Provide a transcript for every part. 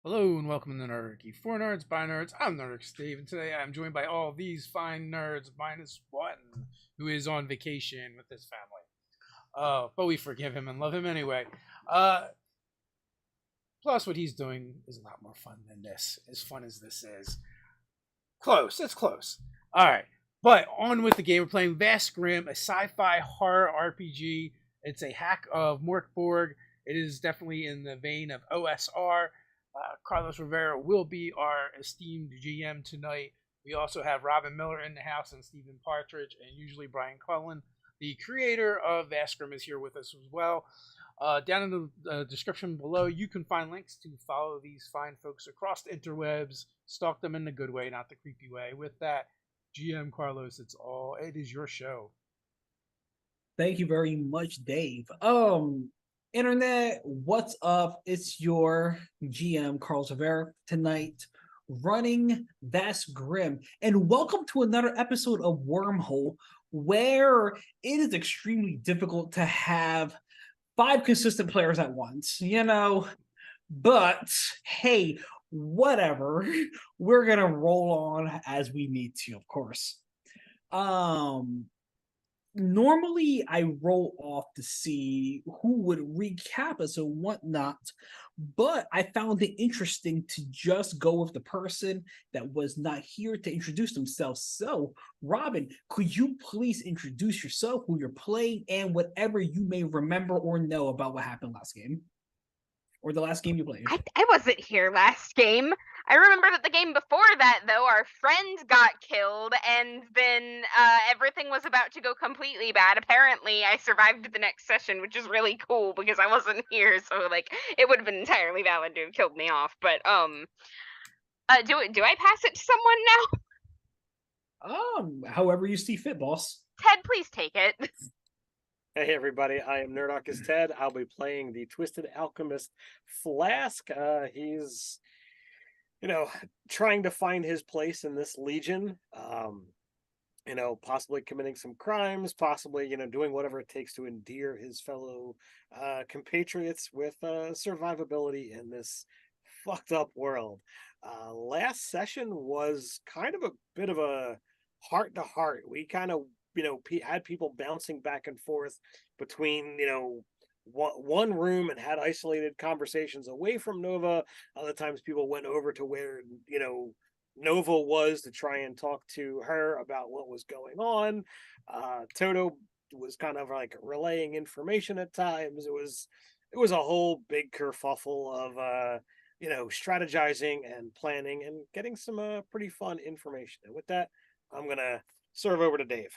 Hello and welcome to Nerdarchy. For nerds, by nerds, I'm Nerdarchy Steve, and today I'm joined by all these fine nerds, minus one, who is on vacation with his family. But we forgive him and love him anyway. Uh, Plus, what he's doing is a lot more fun than this. As fun as this is, close. It's close. All right, but on with the game. We're playing Vast Grimm, a sci-fi horror RPG. It's a hack of Mork Borg. It is definitely in the vein of OSR. Carlos Rivera will be our esteemed GM tonight. We also have Robin Miller in the house and Stephen Partridge, and usually Brian Cullen, the creator of Vast Grimm, is here with us as well. Down in the description below, you can find links to follow these fine folks across the interwebs. Stalk them in the good way, not the creepy way. With that, GM Carlos, it is your show. Thank you very much, Dave. Internet, what's up? It's your GM, Carl Rivera, tonight, running Vast Grimm. And welcome to another episode of Wormhole, where it is extremely difficult to have 5 consistent players at once, But hey, whatever. We're gonna roll on as we need to, of course. Um, Normally I roll off to see who would recap us and whatnot, but I found it interesting to just go with the person that was not here to introduce themselves. So, Robin, could you please introduce yourself, who you're playing, and whatever you may remember or know about what happened last game? Or the last game you played? I wasn't here last game. I remember that the game before that, though, our friend got killed, and then everything was about to go completely bad. Apparently, I survived the next session, which is really cool because I wasn't here, so like it would have been entirely valid to have killed me off. But do I pass it to someone now? However you see fit, boss. Ted, please take it. Hey everybody, I am Nerdarchy Ted. I'll be playing the Twisted Alchemist Flask. He's, trying to find his place in this legion. Possibly committing some crimes, possibly, doing whatever it takes to endear his fellow compatriots with survivability in this fucked up world. Last session was kind of a bit of a heart to heart. We kind of had people bouncing back and forth between one room and had isolated conversations away from Nova. Other times people went over to where Nova was to try and talk to her about what was going on. Toto was kind of like relaying information at times. It was a whole big kerfuffle of strategizing and planning and getting some pretty fun information. And with that, I'm gonna serve over to Dave.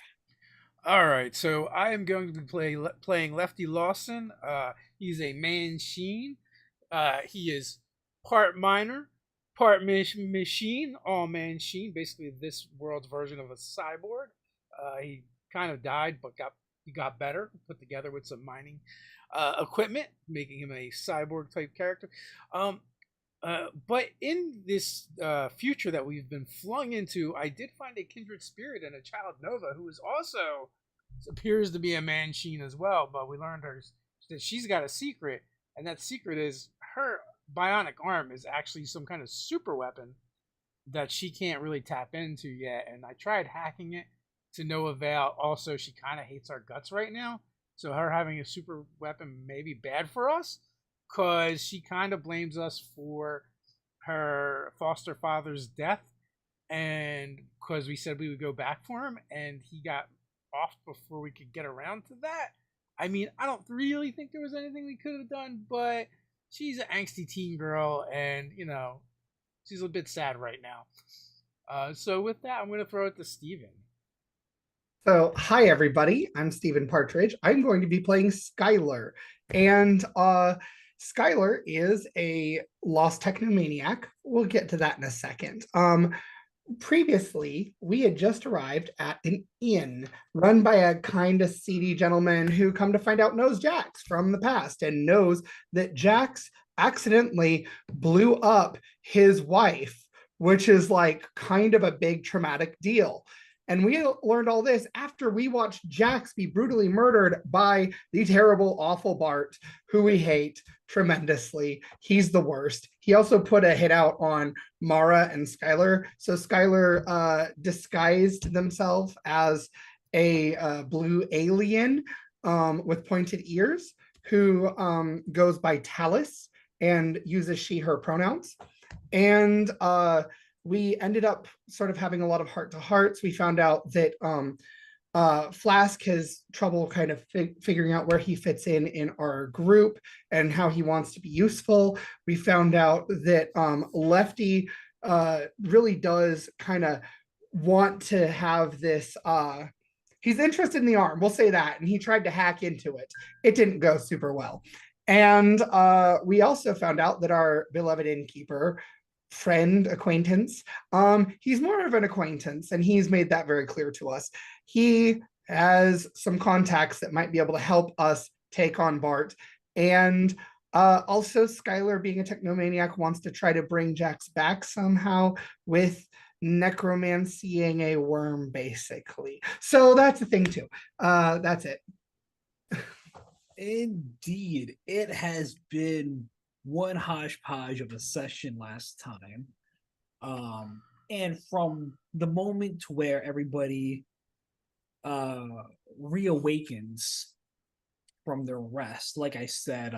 All right, so I am going to be playing Lefty Lawson. He's a machine. He is part miner, part machine, all machine. Basically, this world's version of a cyborg. He kind of died, but he got better, put together with some mining equipment, making him a cyborg type character. But in this future that we've been flung into, I did find a kindred spirit and a child Nova who is also appears to be a Manchine as well. But we learned that she's got a secret, and that secret is her bionic arm is actually some kind of super weapon that she can't really tap into yet. And I tried hacking it to no avail. Also, she kind of hates our guts right now, so her having a super weapon may be bad for us because she kind of blames us for her foster father's death, and because we said we would go back for him and he got off before we could get around to that. I mean, I don't really think there was anything we could have done, but she's an angsty teen girl, and she's a bit sad right now. So with that, I'm going to throw it to Steven. So, hi everybody. I'm Stephen Partridge. I'm going to be playing Skylar, and Skylar is a lost technomaniac. We'll get to that in a second. Previously, we had just arrived at an inn run by a kind of seedy gentleman who, come to find out, knows Jax from the past and knows that Jax accidentally blew up his wife, which is like kind of a big traumatic deal. And we learned all this after we watched Jax be brutally murdered by the terrible, awful Bart, who we hate tremendously. He's the worst. He also put a hit out on Mara and Skylar. So Skylar disguised themselves as a blue alien with pointed ears who goes by Talus and uses she, her pronouns. And we ended up sort of having a lot of heart-to-hearts. We found out that Flask has trouble kind of figuring out where he fits in our group and how he wants to be useful. We found out that Lefty really does kind of want to have this he's interested in the arm, we'll say that, and he tried to hack into it. It didn't go super well. And we also found out that our beloved innkeeper, friend, acquaintance, he's more of an acquaintance, and he's made that very clear to us. He has some contacts that might be able to help us take on Bart. And also Skylar, being a technomaniac, wants to try to bring Jax back somehow with necromancying a worm, basically. So that's the thing too. That's it. Indeed, it has been one hodgepodge of a session last time. And from the moment where everybody reawakens from their rest, like I said,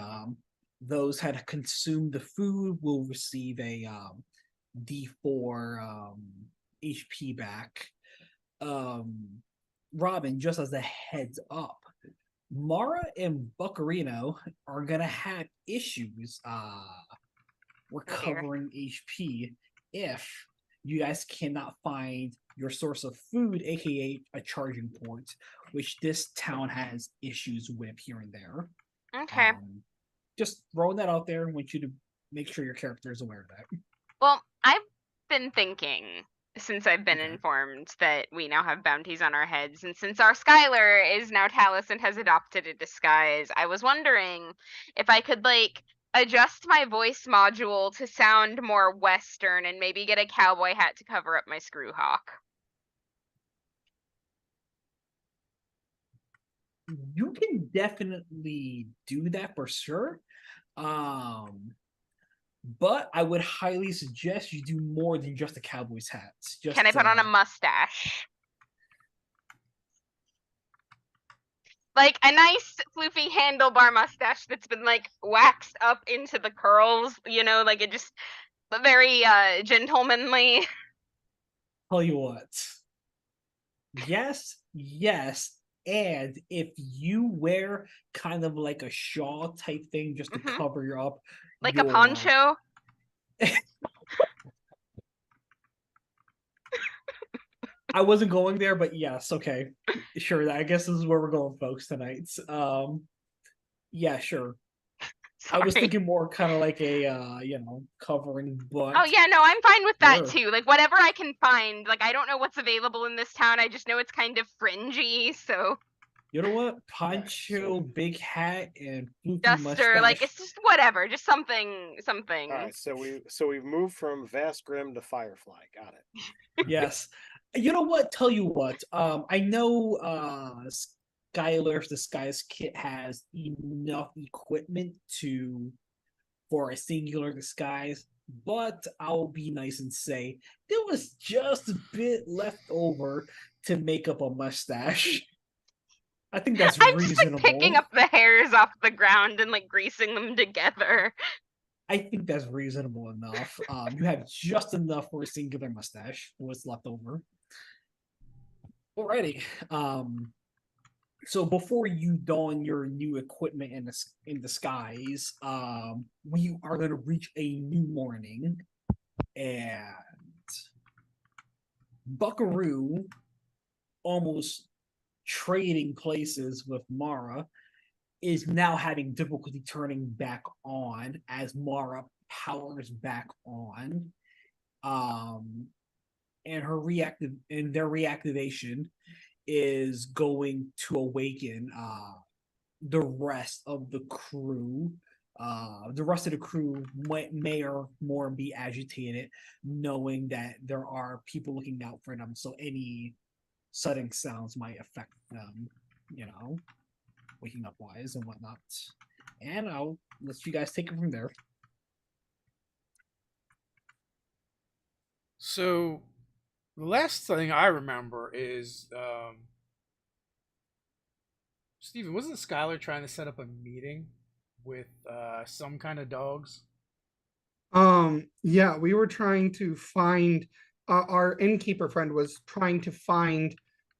those had consumed the food will receive a D4 HP back. Robin, just as a heads up, Mara and Buccarino are gonna have issues recovering HP if you guys cannot find your source of food, aka a charging port, which this town has issues with here and there. Okay. Just throwing that out there. I want you to make sure your character is aware of that. Well, I've been thinking since I've been Okay. informed that we now have bounties on our heads, and since our Skylar is now Talus and has adopted a disguise, I was wondering if I could like adjust my voice module to sound more Western and maybe get a cowboy hat to cover up my screw hawk. You can definitely do that for sure. But I would highly suggest you do more than just a cowboy's hat. Just, Can I put on a mustache? Like a nice floofy handlebar mustache that's been like waxed up into the curls, you know, like it just very gentlemanly. Tell you what. Yes, and if you wear kind of like a shawl type thing just to cover you up, like a poncho. I wasn't going there, but yes, okay, sure. I guess this is where we're going, folks, tonight. Yeah, sure. Sorry. I was thinking more kind of like a covering, but oh yeah, no, I'm fine with that sure. too. Like whatever I can find. Like I don't know what's available in this town. I just know it's kind of fringy, so. You know what? Poncho, big hat, and floofy Duster, mustache. like it's just whatever, just something. All right, so we've moved from Vast Grimm to Firefly. Got it. Yes. You know what? Tell you what. I know Skylar's disguise kit has enough equipment for a singular disguise, but I'll be nice and say there was just a bit left over to make up a mustache. I think that's I'm reasonable. just like picking up the hairs off the ground and like greasing them together. I think that's reasonable enough. You have just enough for a singular mustache. What's left over? Alrighty. So before you don your new equipment in disguise, we are going to reach a new morning, and Buckaroo, almost trading places with Mara, is now having difficulty turning back on as Mara powers back on. And their reactivation is going to awaken the rest of the crew. The rest of the crew may or more be agitated, knowing that there are people looking out for them. So any sudden sounds might affect them, waking up wise and whatnot. And I'll let you guys take it from there. So the last thing I remember is Steven, wasn't Skylar trying to set up a meeting with some kind of dogs? Yeah, we were trying to find our innkeeper friend was trying to find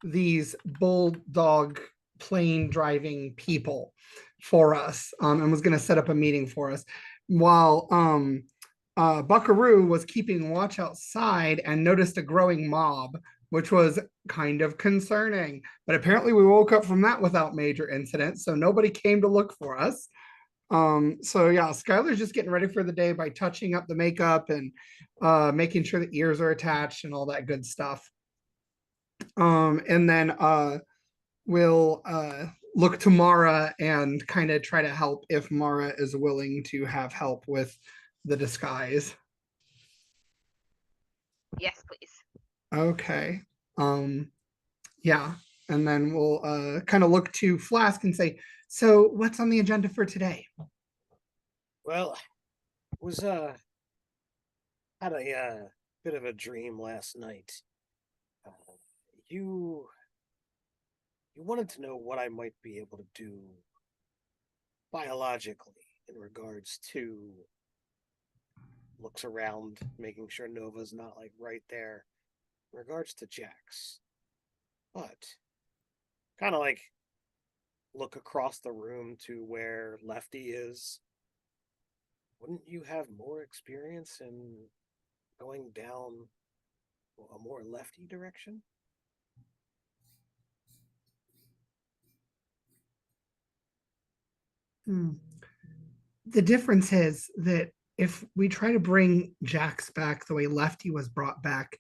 these bulldog plane driving people for us, and was going to set up a meeting for us while Buckaroo was keeping watch outside and noticed a growing mob, which was kind of concerning. But apparently we woke up from that without major incidents, so nobody came to look for us. So yeah, Skylar's just getting ready for the day by touching up the makeup and making sure the ears are attached and all that good stuff. And then we'll look to Mara and kind of try to help if Mara is willing to have help with the disguise. Yes, please. Okay. Yeah. And then we'll kind of look to Flask and say, so what's on the agenda for today? Well, was had a bit of a dream last night. You wanted to know what I might be able to do biologically in regards to looks around, making sure Nova's not like right there. In regards to Jax, but kind of like look across the room to where Lefty is. Wouldn't you have more experience in going down a more lefty direction? The difference is that if we try to bring Jax back the way Lefty was brought back,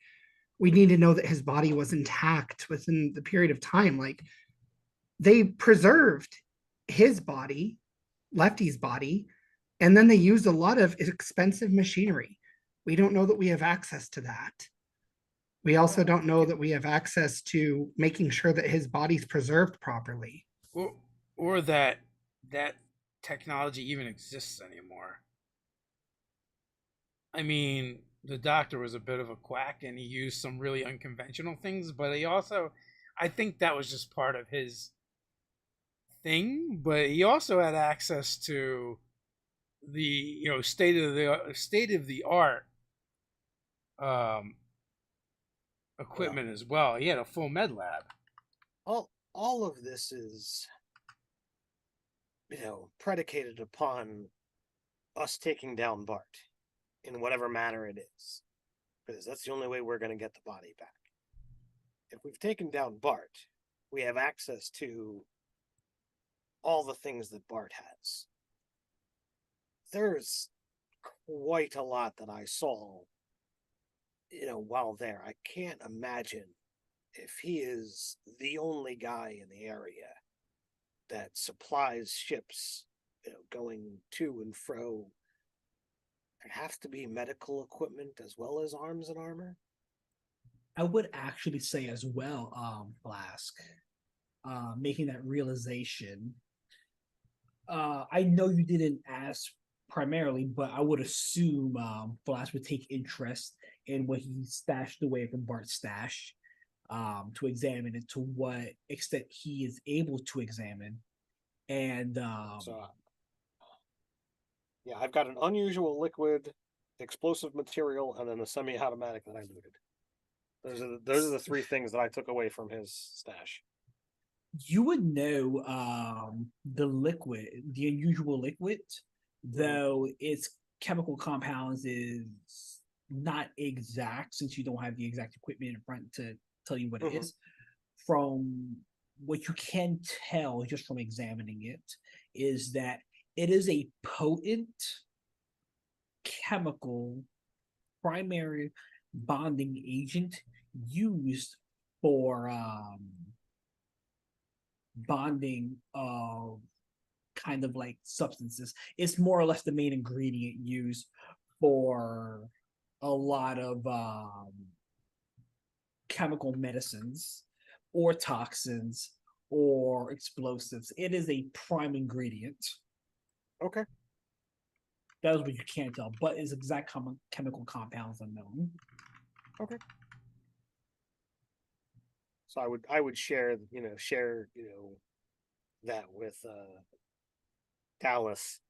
we need to know that his body was intact within the period of time. Like, they preserved his body, Lefty's body, and then they used a lot of expensive machinery. We don't know that we have access to that. We also don't know that we have access to making sure that his body's preserved properly. Or that technology even exists anymore. I mean, the doctor was a bit of a quack and he used some really unconventional things, but he also, I think that was just part of his thing, but he also had access to the state of the art equipment as well. He had a full med lab. All of this is predicated upon us taking down Bart in whatever manner it is, because that's the only way we're going to get the body back. If we've taken down Bart, we have access to all the things that Bart has. There's quite a lot that I saw, while there. I can't imagine if he is the only guy in the area that supplies ships, going to and fro. There has to be medical equipment as well as arms and armor. I would actually say as well, Flask, making that realization. I know you didn't ask primarily, but I would assume Flask would take interest in what he stashed away from Bart's stash, to examine it to what extent he is able to examine. And yeah, I've got an unusual liquid, explosive material, and then a semi-automatic that I looted. Those are the three things that I took away from his stash. You would know the unusual liquid, though its chemical compounds is not exact, since you don't have the exact equipment in front to tell you what it is. From what you can tell just from examining it is that it is a potent chemical primary bonding agent used for bonding of kind of like substances. It's more or less the main ingredient used for a lot of chemical medicines or toxins or explosives. It is a prime ingredient. Okay. That is what you can't tell, but its exact chemical compounds unknown. Okay. So I would share that with Dallas.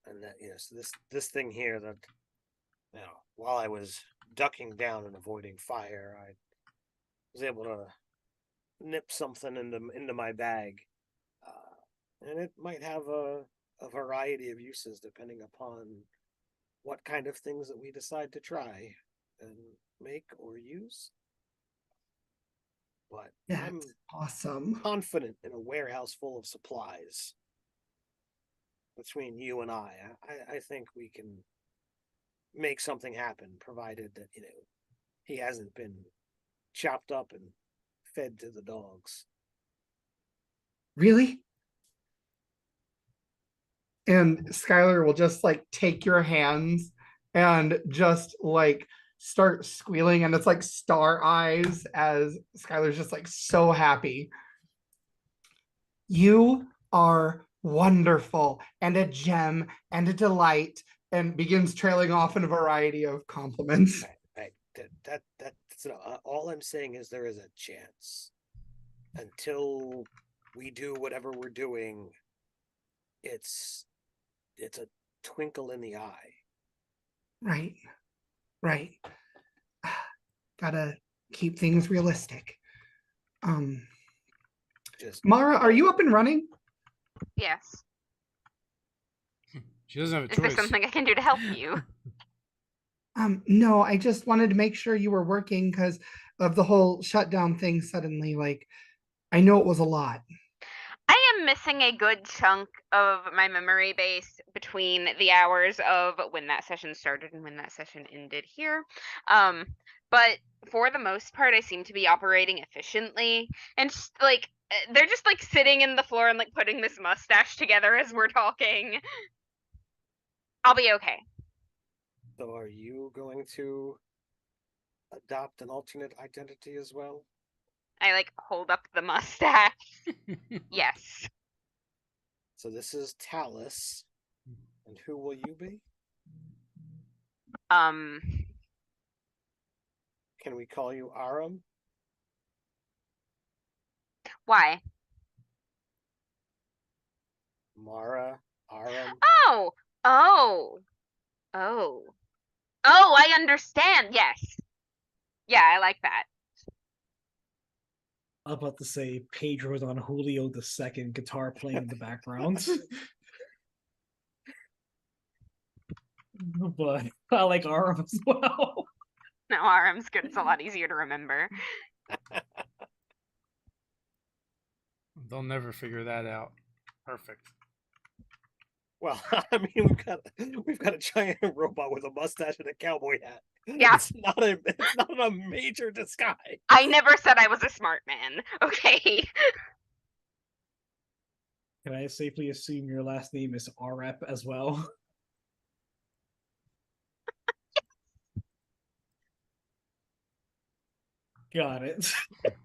And that so this thing here that while I was ducking down and avoiding fire, I was able to nip something into my bag, and it might have a variety of uses depending upon what kind of things that we decide to try and make or use. But I'm That's awesome. confident in a warehouse full of supplies. Between you and I think we can make something happen, provided that he hasn't been chopped up and fed to the dogs. Really? And Skylar will just like take your hands and just like start squealing, and it's like star eyes as Skylar's just like so happy. You are wonderful and a gem and a delight, and begins trailing off in a variety of compliments. That's all I'm saying is there is a chance. Until we do whatever we're doing, it's a twinkle in the eye. Right. Gotta keep things realistic. Just Mara, are you up and running? Yes. She doesn't have a Is there choice. something I can do to help you? No, I just wanted to make sure you were working because of the whole shutdown thing suddenly. Like, I know it was a lot. I am missing a good chunk of my memory base between the hours of when that session started and when that session ended here. But for the most part, I seem to be operating efficiently. And just, like, they're just like sitting in the floor and like putting this mustache together as we're talking. I'll be okay. So are you going to adopt an alternate identity as well? I like hold up the mustache. Yes. So this is Talus. And who will you be? Can we call you Aram? Why? Mara? Aram? Oh, oh, oh, oh, I understand. Yes. Yeah, I like that. I was about to say Pedro's on Julio II guitar playing in the background. But I like Aram as well. No, RM's good. It's a lot easier to remember. They'll never figure that out. Perfect. Well, I mean, we've got a giant robot with a mustache and a cowboy hat. Yeah. It's not a major disguise. I never said I was a smart man. Okay. Can I safely assume your last name is Arep as well? Got it.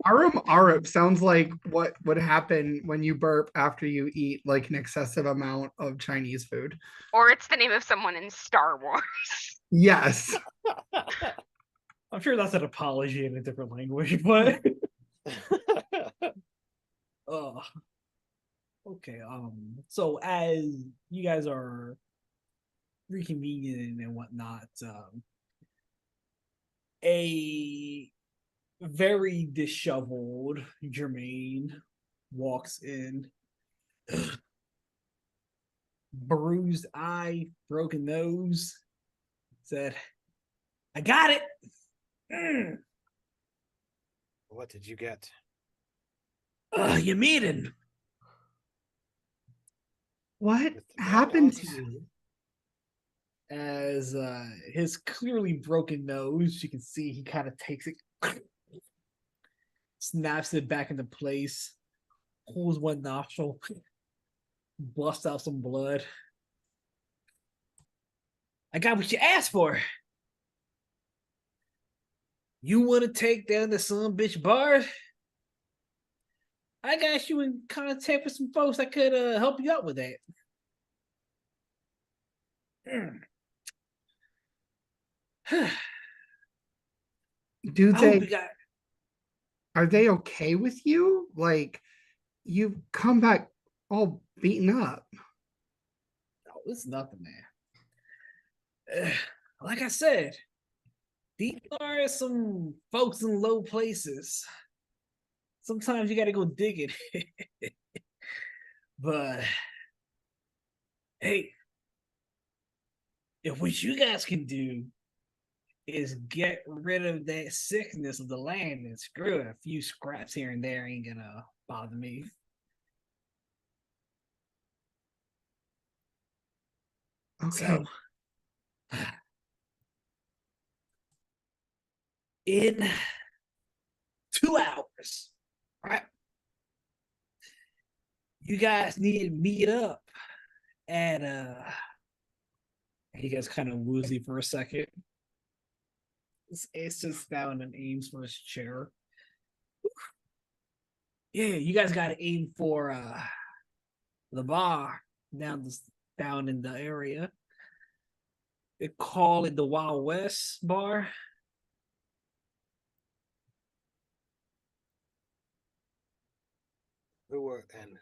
Arup sounds like what would happen when you burp after you eat like an excessive amount of Chinese food. Or it's the name of someone in Star Wars. Yes. I'm sure that's an apology in a different language, but okay. So as you guys are reconvening and whatnot, a very disheveled Jermaine walks in. Bruised eye, broken nose, said, I got it. What did you get? You meeting? What With the happened to dogs? you? As his clearly broken nose, you can see he kind of takes it, snaps it back into place, pulls one nostril, busts out some blood. I got what you asked for. You want to take down the son bitch bar? I got you in contact with some folks that could help you out with that. Do I hope you they got. are they okay with you? Like you've come back all beaten up. Oh, it's nothing, man. Like I said, these are some folks in low places. Sometimes you got to go digging. But hey, if what you guys can do is get rid of that sickness of the land and screw it, a few scraps here and there ain't gonna bother me. Okay. So, in 2 hours, right? You guys need to meet up at he gets kind of woozy for a second. It sits down and aims for his chair. Yeah, you guys gotta aim for the bar down in the area. They call it the Wild West bar.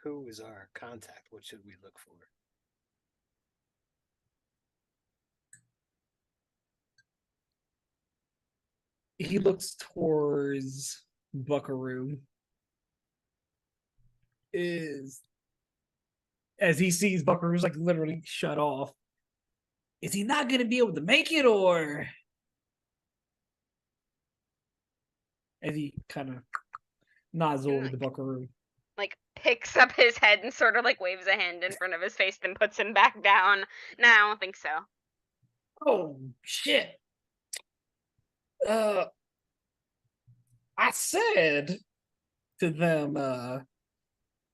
Who is our contact? What should we look for? He looks towards Buckaroo. Is as he sees Buckaroo's like literally shut off. Is he not gonna be able to make it, or as he kind of nods over to Buckaroo? Like picks up his head and sort of like waves a hand in front of his face, then puts him back down. No, I don't think so. Oh shit. I said to them,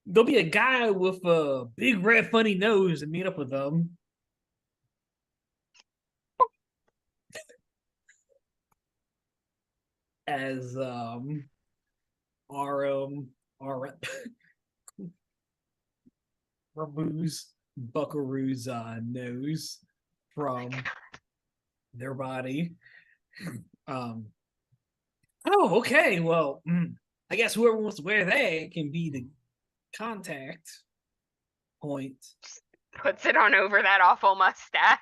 there'll be a guy with a big red funny nose and meet up with them. As our removes Buckaroo's nose from their body. Oh, okay. Well, I guess whoever wants to wear that can be the contact point. Puts it on over that awful mustache.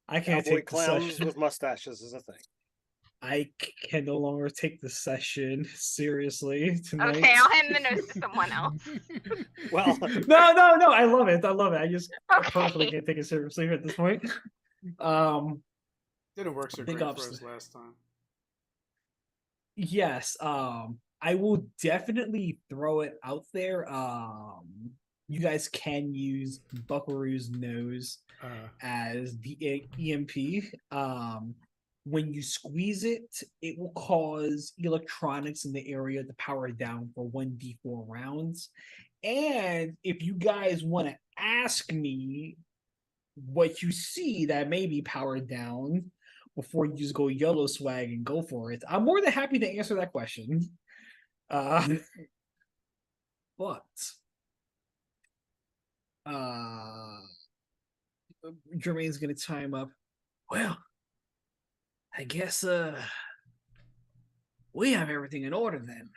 I can't Cowboy take the clowns session. with mustaches is a thing. I can no longer take the session seriously tonight. Okay, I'll hand the nose to someone else. Well, no. I love it. I just personally Okay. can't take it seriously at this point. Didn't work so Big great ups. for us last time. Yes. I will definitely throw it out there. You guys can use Buckaroo's nose as the EMP. When you squeeze it, it will cause electronics in the area to power down for 1d4 rounds. And if you guys want to ask me what you see that may be powered down before you just go yellow swag and go for it, I'm more than happy to answer that question. But Jermaine's gonna chime up. Well, I guess we have everything in order then.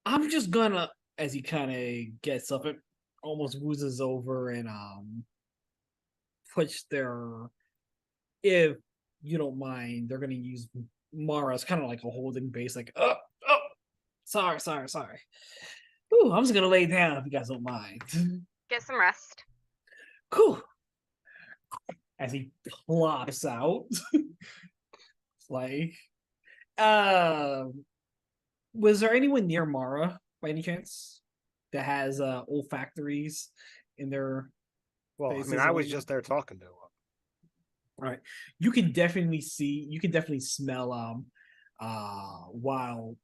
I'm just gonna, as he kind of gets up, it almost woozes over and puts their, if you don't mind, they're gonna use Mara as kind of like a holding base, like sorry. Ooh, I'm just gonna lay down if you guys don't mind. Get some rest. Cool. As he plops out. Like, was there anyone near Mara by any chance that has olfactories in their well, I faces? mean, I was just there talking to him. Right. You can definitely smell while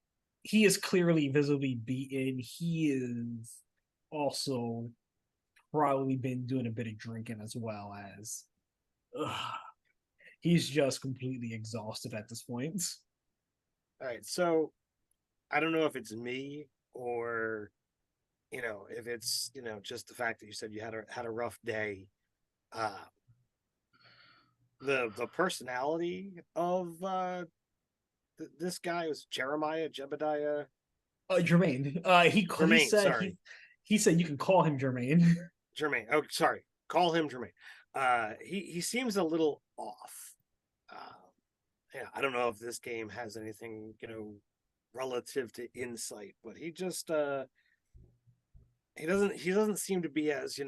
he is clearly visibly beaten, he is also probably been doing a bit of drinking as well as he's just completely exhausted at this point. All right, so I don't know if it's me or if it's just the fact that you said you had a rough day. Uh, the personality of this guy was Jebediah. Jermaine. He Jermaine, said sorry. he said you can call him Jermaine. Jermaine. Oh, sorry. Call him Jermaine. He seems a little off. Yeah, I don't know if this game has anything relative to insight, but he doesn't seem to be as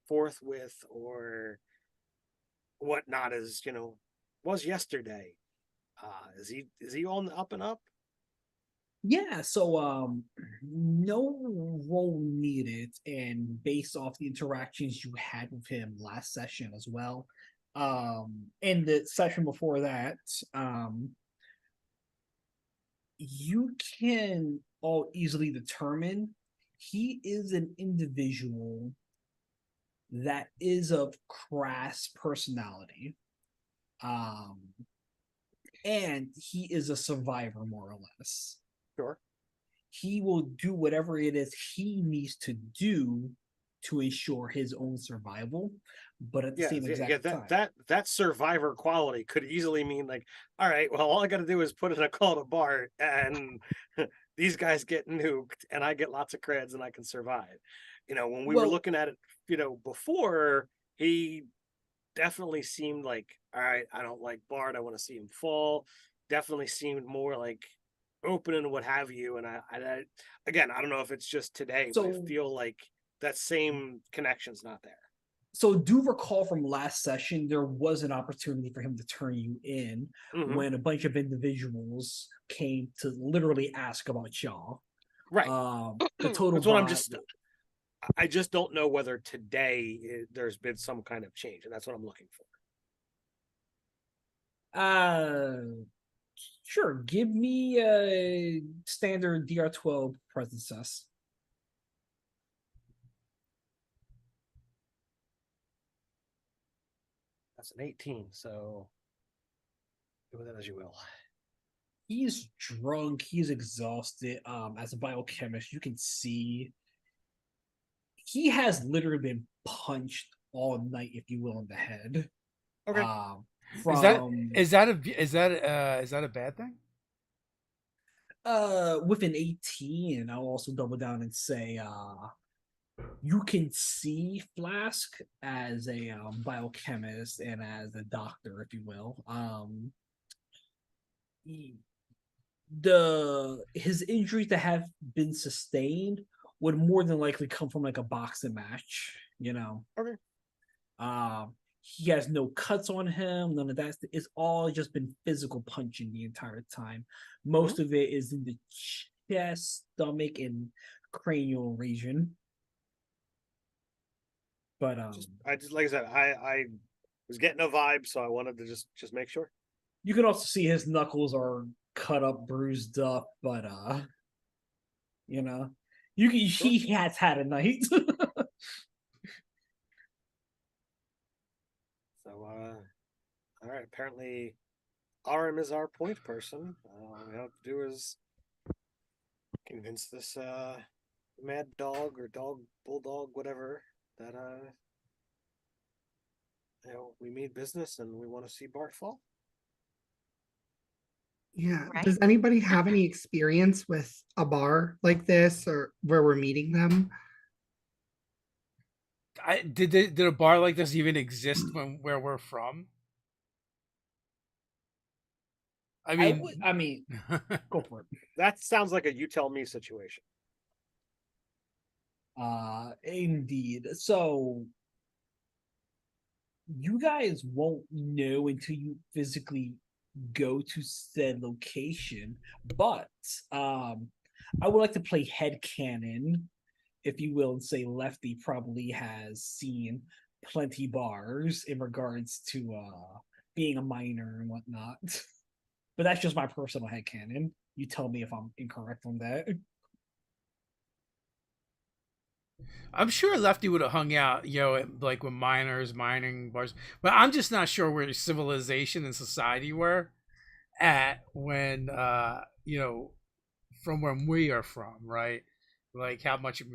forthwith or whatnot as was yesterday. Is he on the up and up? Yeah, so no role needed, and based off the interactions you had with him last session as well. In the session before that, you can all easily determine he is an individual that is of crass personality. And he is a survivor, more or less. Sure. He will do whatever it is he needs to do to ensure his own survival, but at the same exact time. That survivor quality could easily mean like, all right, well, all I got to do is put in a call to Bart, and these guys get nuked, and I get lots of creds, and I can survive. When we were looking at it, before, he definitely seemed like, all right, I don't like Bart, I want to see him fall. Definitely seemed more like open and what have you. And I again, I don't know if it's just today, but I feel like that same connection's not there. So do recall from last session, there was an opportunity for him to turn you in when a bunch of individuals came to literally ask about y'all. Right. The total. That's what I just don't know whether today there's been some kind of change, and that's what I'm looking for. Sure. Give me a standard DR12 presence test. That's an 18, so do with that as you will. He's drunk. He's exhausted. As a biochemist, you can see he has literally been punched all night, if you will, in the head. Okay. Is that a bad thing? With an 18, I'll also double down and say you can see Flask as a biochemist and as a doctor, if you will. His injuries that have been sustained would more than likely come from like a boxing match, Okay. He has no cuts on him, none of that. It's all just been physical punching the entire time. Most of it is in the chest, stomach, and cranial region. But I just like I said, I was getting a vibe, so I wanted to just make sure. You can also see his knuckles are cut up, bruised up, but he has had a night. So all right, apparently Aram is our point person. All we have to do is convince this mad dog or bulldog, whatever, that we mean business and we want to see Bart fall. Yeah. Right. Does anybody have any experience with a bar like this or where we're meeting them? Did a bar like this even exist where we're from? I mean, Go for it. That sounds like a you tell me situation. Indeed. So you guys won't know until you physically go to said location, but I would like to play headcanon, if you will, and say Lefty probably has seen plenty bars in regards to being a minor and whatnot. But that's just my personal headcanon. You tell me if I'm incorrect on that. I'm sure Lefty would have hung out, at, like with miners, mining bars, but I'm just not sure where civilization and society were at when, from when we are from, right? Like how much it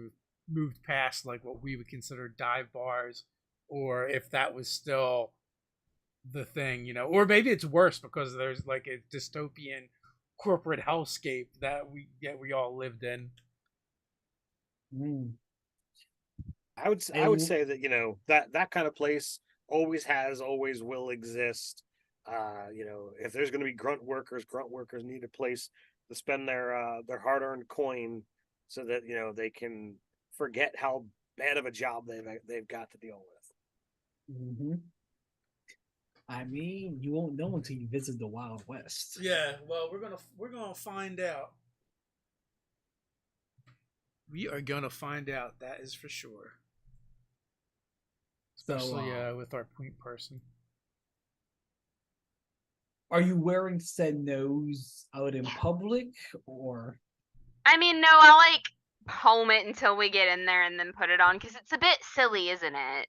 moved past like what we would consider dive bars, or if that was still the thing, or maybe it's worse because there's like a dystopian corporate hellscape that we all lived in. Mm. I would say that that kind of place always has, always will exist. If there's going to be grunt workers need a place to spend their hard earned coin, so that they can forget how bad of a job they've got to deal with. Mm-hmm. I mean, you won't know until you visit the Wild West. Yeah, well, we're gonna find out. We are gonna find out. That is for sure. Especially with our point person. Are you wearing said nose out in public, or? I mean, no, I'll like home it until we get in there and then put it on because it's a bit silly, isn't it?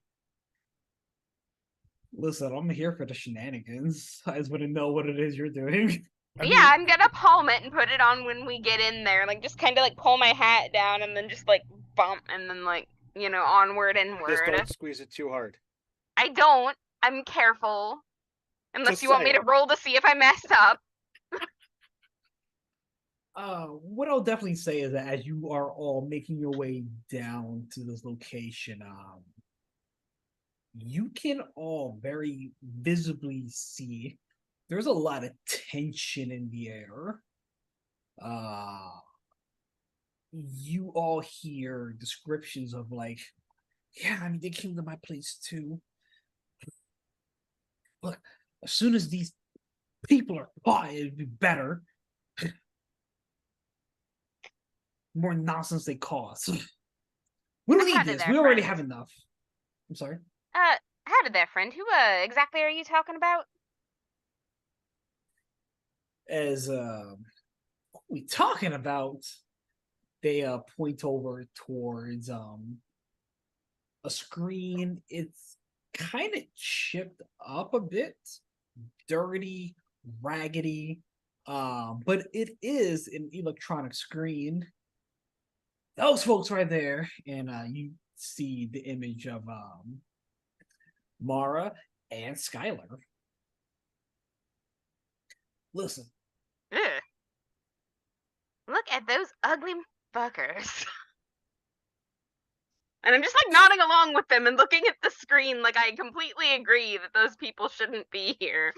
Listen, I'm here for the shenanigans. I just want to know what it is you're doing. I'm gonna palm it and put it on when we get in there. Like, just kind of like pull my hat down and then just like bump and then like, onward and Just word. don't squeeze it too hard. I don't. I'm careful. Unless Just you want me to roll to see if I messed up. What I'll definitely say is that as you are all making your way down to this location, you can all very visibly see there's a lot of tension in the air. You all hear descriptions of like, yeah, I mean, they came to my place too. But as soon as these people are caught, it'd be better. More nonsense they cause. We don't need this. We already have enough. I'm sorry. Howdy there, friend. Who exactly are you talking about? As what are we talking about? They point over towards a screen. It's kind of chipped up a bit, dirty, raggedy, but it is an electronic screen. Those folks right there, and you see the image of Mara and Skylar. Listen. Ugh. Look at those ugly fuckers. And I'm just like nodding along with them and looking at the screen like I completely agree that those people shouldn't be here.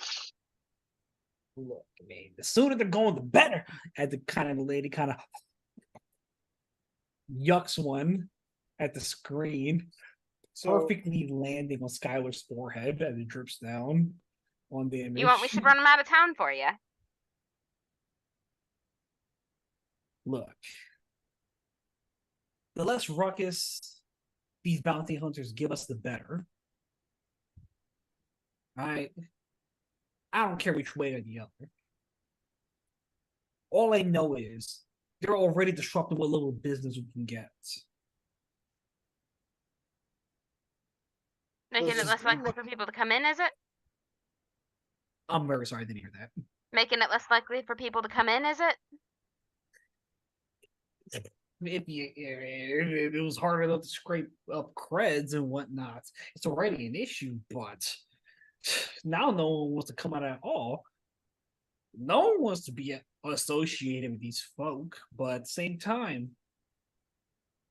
Look, man, the sooner they're going, the better. Had the lady kind of yucks one at the screen, perfectly landing on Skylar's forehead as it drips down on the image. You want we should run them out of town for you? Look, the less ruckus these bounty hunters give us, the better. I don't care which way or the other. All I know is they're already disrupting what little business we can get. Making it less likely for people to come in, is it? I'm very sorry I didn't hear that. Making it less likely for people to come in, is it? If it was hard enough to scrape up creds and whatnot, it's already an issue, but now no one wants to come out at all. No one wants to be associated with these folk, but at the same time,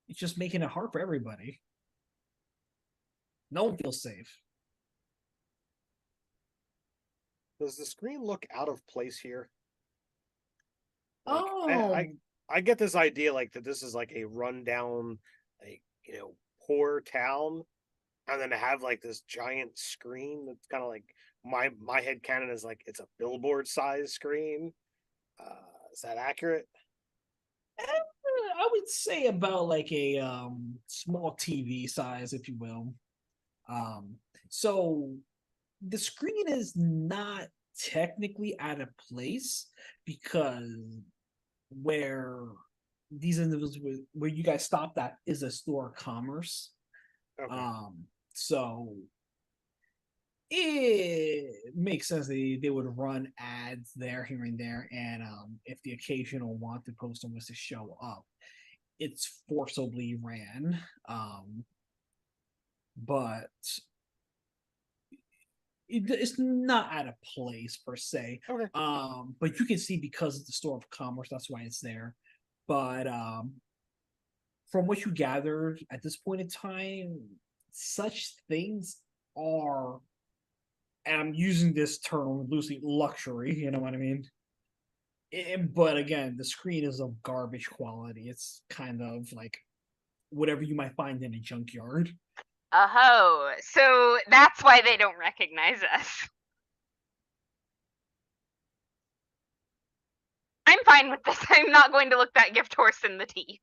it's just making it hard for everybody. No one feels safe. Does the screen look out of place here? Like, I get this idea like that this is like a rundown, like, poor town, and then to have like this giant screen that's kind of like my head canon is like it's a billboard size screen. Is that accurate? I would say about like a small TV size, if you will. So the screen is not technically out of place because where these individuals where you guys stopped at is a store of commerce. Okay. So it makes sense they would run ads there, here and there, and if the occasional wanted poster was to show up, it's forcibly ran. But it's not out of place per se. Okay. But you can see because it's the store of commerce, that's why it's there. But from what you gathered at this point in time, such things are, and I'm using this term loosely, luxury. You know what I mean? But again, the screen is of garbage quality. It's kind of like whatever you might find in a junkyard. Oh, so that's why they don't recognize us. I'm fine with this. I'm not going to look that gift horse in the teeth.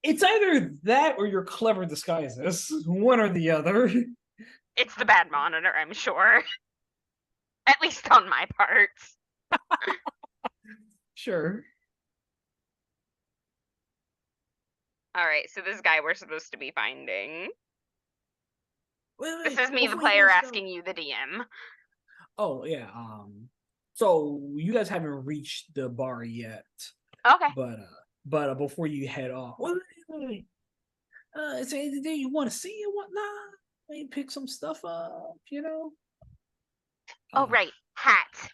It's either that or your clever disguises. One or the other. It's the bad monitor, I'm sure. At least on my part. Sure. Alright, so this guy we're supposed to be finding. Wait, This is me, the before you player, guys go- asking you, the DM. Oh yeah. So you guys haven't reached the bar yet, Okay. but before you head off, wait. Is there anything there you want to see and whatnot? Maybe pick some stuff up, you know. Oh, right. Hat.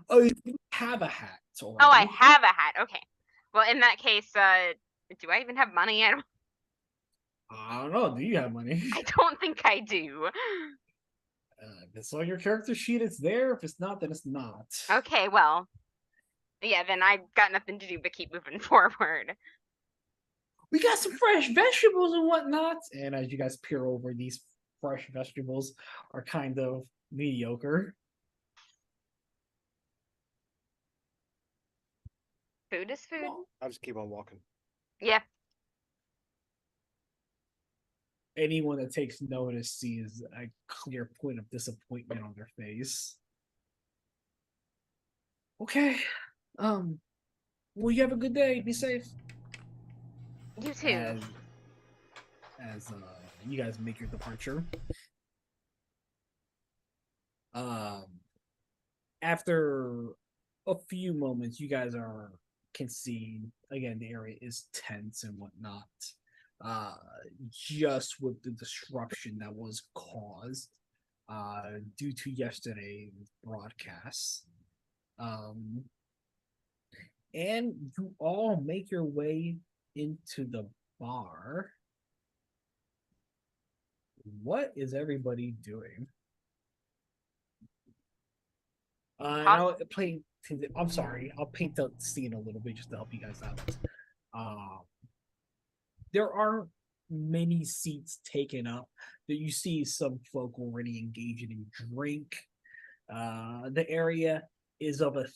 Oh, you have a hat. Oh, I already. have a hat. Okay. Well, in that case, do I even have money? I don't know. Do you have money? I don't think I do. If it's on your character sheet, it's there. If it's not, then it's not. Okay, well. Yeah, then I've got nothing to do but keep moving forward. We got some fresh vegetables and whatnot. And as you guys peer over, these fresh vegetables are kind of mediocre. Food is food. Well, I'll just keep on walking. Yeah. anyone that takes notice sees a clear point of disappointment on their face. Okay. Well, you have a good day. Be safe. You too. As you guys make your departure. After a few moments, you guys can see again the area is tense and whatnot. Just with the disruption that was caused due to yesterday's broadcast. And you all make your way into the bar. What is everybody doing? I'll play. I'm sorry. I'll paint the scene a little bit just to help you guys out. There aren't many seats taken up. That you see some folk already engaging in drink. The area is of a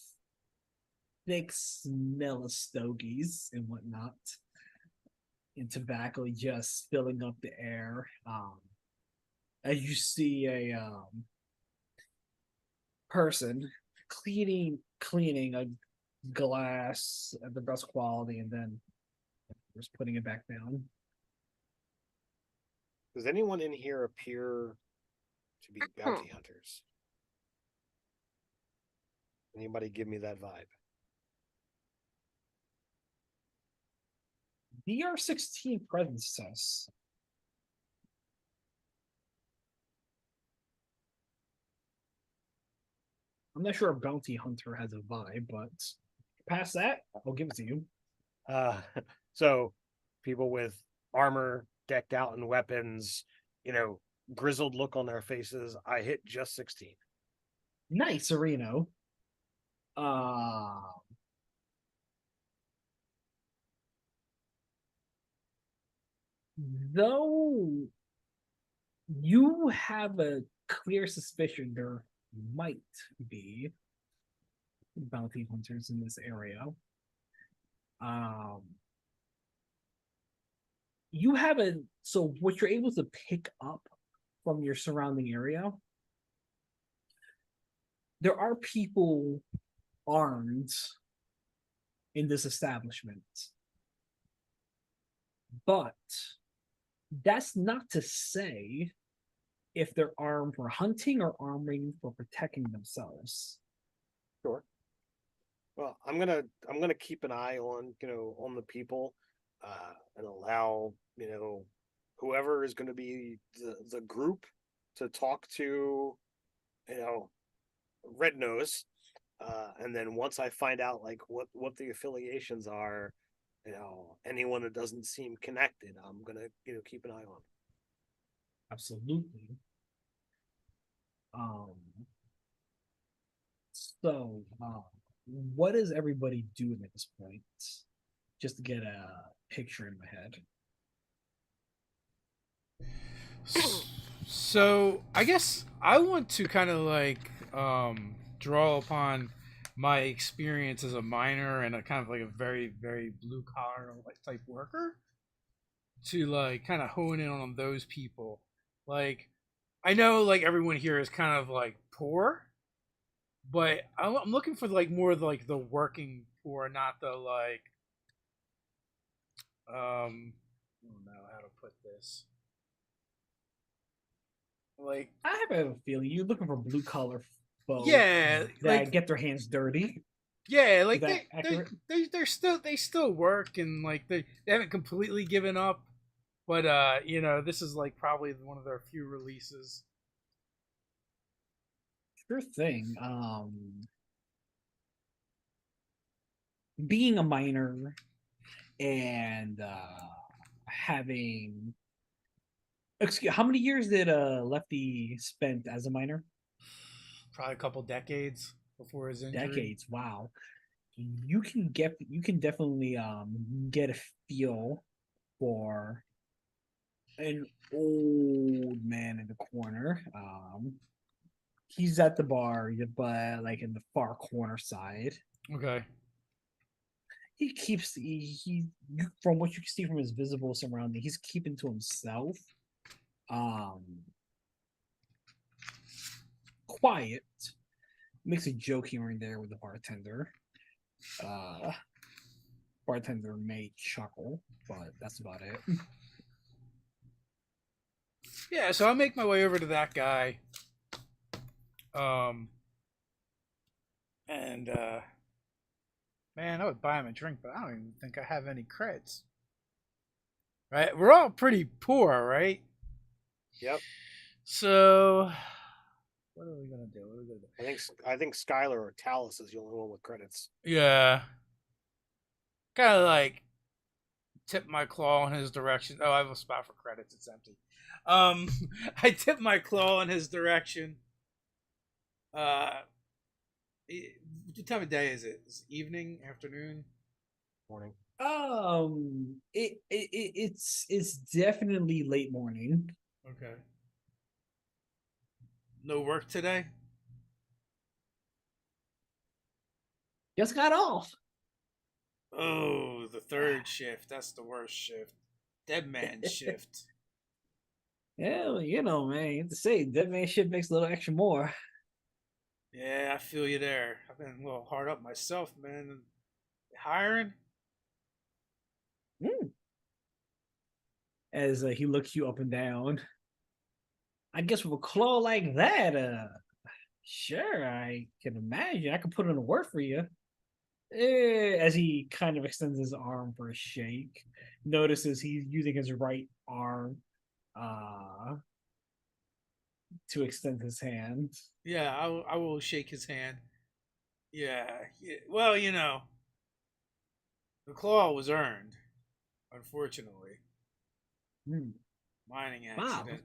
thick smell of stogies and whatnot, and tobacco just filling up the air. As you see a person cleaning a glass of the best quality and then just putting it back down. Does anyone in here appear to be bounty hunters? Anybody give me that vibe? DR16 presence test. I'm not sure a bounty hunter has a vibe, but past that, I'll give it to you. So people with armor decked out in weapons, grizzled look on their faces. I hit just 16. Nice, Reno. Though you have a clear suspicion there might be bounty hunters in this area. You have so what you're able to pick up from your surrounding area, there are people armed in this establishment. But that's not to say if they're armed for hunting or arming for protecting themselves. Sure. Well, I'm gonna keep an eye on on the people, and allow whoever is going to be the group to talk to Red Nose, and then once I find out like what the affiliations are, anyone that doesn't seem connected, I'm gonna keep an eye on. Absolutely. Um. So, what is everybody doing at this point? Just to get a picture in my head. So I guess I want to kind of like draw upon my experience as a miner and a kind of like a very very blue collar like type worker to like kind of hone in on those people. Like I know like everyone here is kind of like poor, but I'm looking for like more of like the working poor, not the like I don't know how to put this. Like I have a feeling you're looking for blue collar folk yeah, that like get their hands dirty. yeah, Is like that accurate? they still work and like they haven't completely given up, but this is like probably one of their few releases. Sure thing. Being a miner and having excuse, how many years did Lefty spent as a miner? Probably a couple decades before his injury. Decades. Wow. You can definitely get a feel for an old man in the corner. He's at the bar, but like in the far corner side. Okay. He keeps from what you can see from his visible surrounding, he's keeping to himself. Quiet. Makes a joke here and there with the bartender. Bartender may chuckle, but that's about it. Yeah, so I'll make my way over to that guy. And man, I would buy him a drink, but I don't even think I have any creds. Right? We're all pretty poor, right? Yep. So what are we gonna do? I think Skylar or Talus is the only one with credits. Yeah. Kind of like tip my claw in his direction. Oh, I have a spot for credits. It's empty. I tip my claw in his direction. What time of day is it? Is it evening, afternoon, Morning. It's definitely late morning. Okay. No work today? Just got off. Oh, the third shift. That's the worst shift. Dead man shift. Yeah, well, man, you have to say dead man shit makes a little extra more. Yeah, I feel you there. I've been a little hard up myself, man. Hiring? As he looks you up and down. I guess with a claw like that, sure, I can imagine. I can put in a word for you. As he kind of extends his arm for a shake, notices he's using his right arm to extend his hand. Yeah, I will shake his hand. Yeah. Well, the claw was earned, unfortunately. Mining accident. Wow.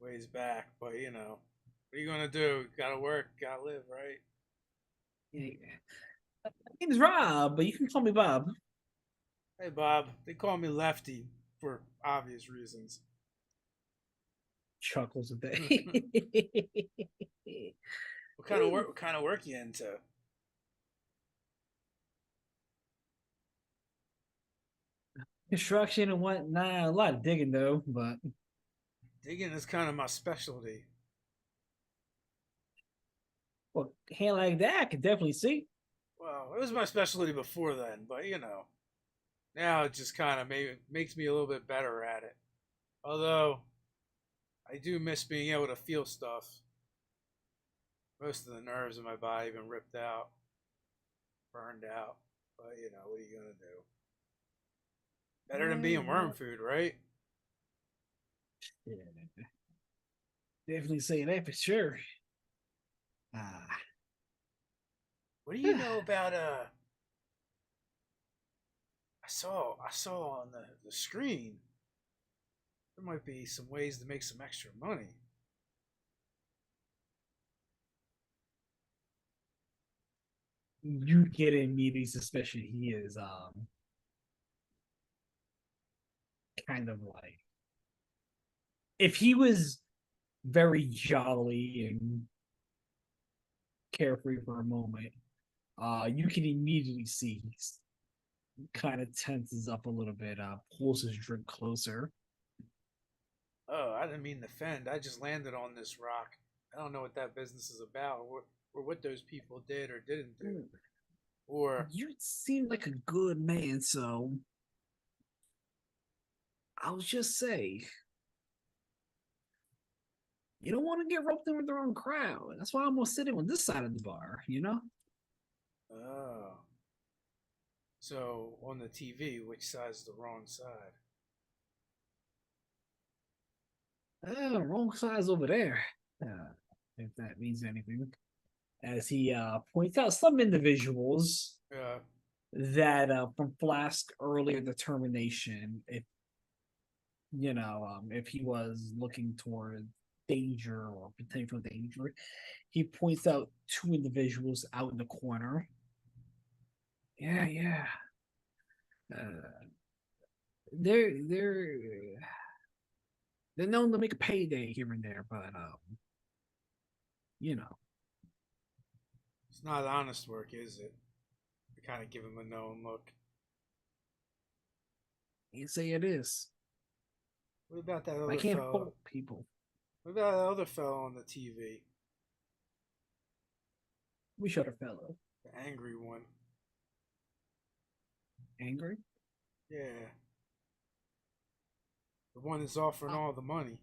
Ways back, but what are you gonna do? Gotta work, gotta live, right? Yeah. My name's Rob, but you can call me Bob. Hey, Bob. They call me Lefty for obvious reasons. Chuckles a bit. What kind of work? What kind of work you into? Construction and whatnot. A lot of digging though, but Digging is kind of my specialty. well, hand like that, I can definitely see. Well, it was my specialty before then, but now it just kind of makes me a little bit better at it. Although I do miss being able to feel stuff. Most of the nerves in my body have been ripped out, burned out. But what are you gonna do? Better than being worm food, right? Yeah, definitely say that for sure. Ah, What do you know about I saw on the screen there might be some ways to make some extra money. you get immediate suspicion he is kind of like, if he was very jolly and carefree for a moment, you can immediately see he's kind of tenses up a little bit, pulls his drink closer. Oh, I didn't mean to offend. I just landed on this rock. I don't know what that business is about, or what those people did or didn't do. Or You seem like a good man, so I'll just say you don't want to get roped in with the wrong crowd. That's why I'm gonna sit in on this side of the bar, oh, so on the TV, which side's the wrong side? Wrong side's over there. If that means anything. As he points out some individuals Yeah. that from Flask earlier determination, if he was looking toward danger or potential danger, he points out two individuals out in the corner. Yeah. They're known to make a payday here and there, but you know, It's not honest work, is it? I kind of give him a knowing look. you say it is. What about that I other can't fellow? fault people. What about that other fellow on the TV? We shot a fellow. The angry one. Angry? Yeah. The one that's offering all the money.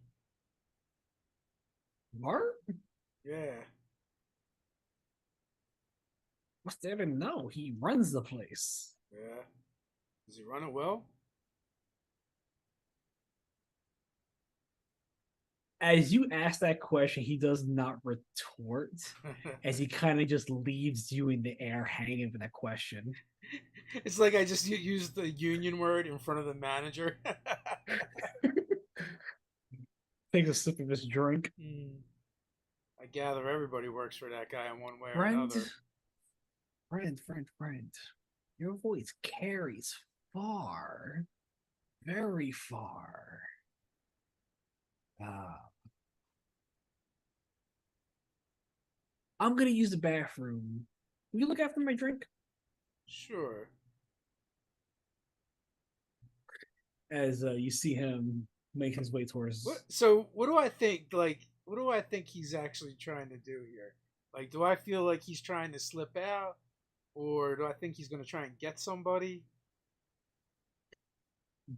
Mark? Yeah. What's there to know? He runs the place. Yeah. Does he run it well? As you ask that question, he does not retort, as he kind of just leaves you in the air hanging for that question. It's like I just used the union word in front of the manager. Takes a sip of his drink. I gather everybody works for that guy in one way or Friend, another. friend. Your voice carries far, very far. I'm gonna use the bathroom. Will you look after my drink? Sure. As you see him make his way towards. So what do I think? What do I think he's actually trying to do here? Like, do I feel like he's trying to slip out, or do I think he's going to try and get somebody?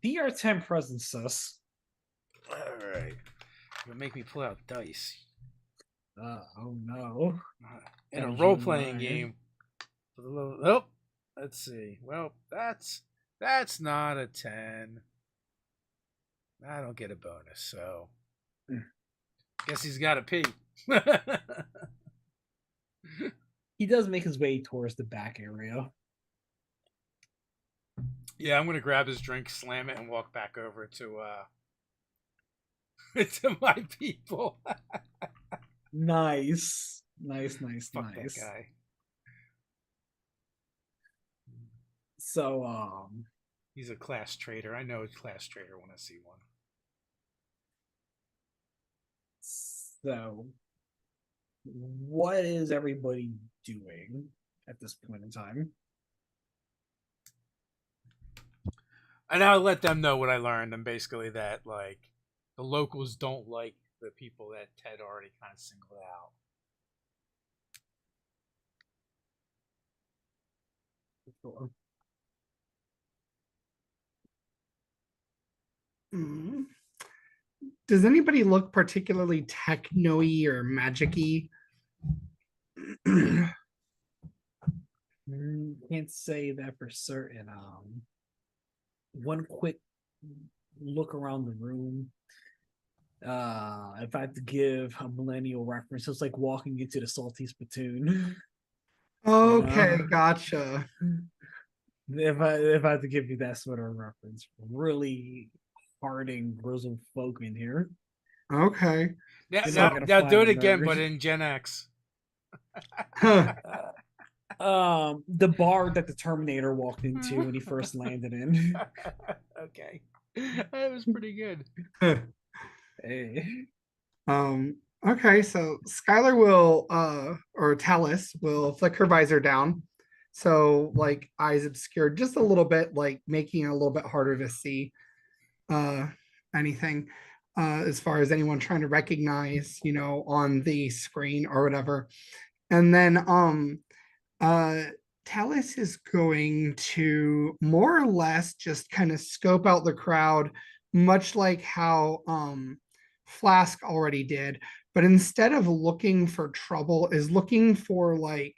DR10 presence, sus. All right. You'll make me pull out dice. Oh no. In a role playing game. Oh, let's see. Well, that's not a 10. I don't get a bonus, so guess he's got to pee. He does make his way towards the back area. Yeah, I'm gonna grab his drink, slam it, and walk back over to to my people. Nice. Fuck that guy. So He's a class traitor. I know a class traitor when I see one. So what is everybody doing at this point in time? And I'll let them know what I learned, and basically that like the locals don't like the people that Ted already kind of singled out. Sure. Mm. Does anybody look particularly techno-y or magic-y? Can't say that for certain. One quick look around the room. If I had to give a millennial reference, it's like walking into the salty spittoon. Okay, gotcha. If I had to give you that sort of reference, really hardened grizzled folk in here. Okay. Now, You're So, not now, gonna now find do a it again, nerd. but in Gen X. huh. The bar that the Terminator walked into when he first landed in. Okay. That was pretty good. Hey. Okay, so Skylar will or Talus will flick her visor down. So like eyes obscured just a little bit, like making it a little bit harder to see anything as far as anyone trying to recognize, on the screen or whatever. And then Talus is going to more or less just kind of scope out the crowd, much like how Flask already did, but instead of looking for trouble, is looking for like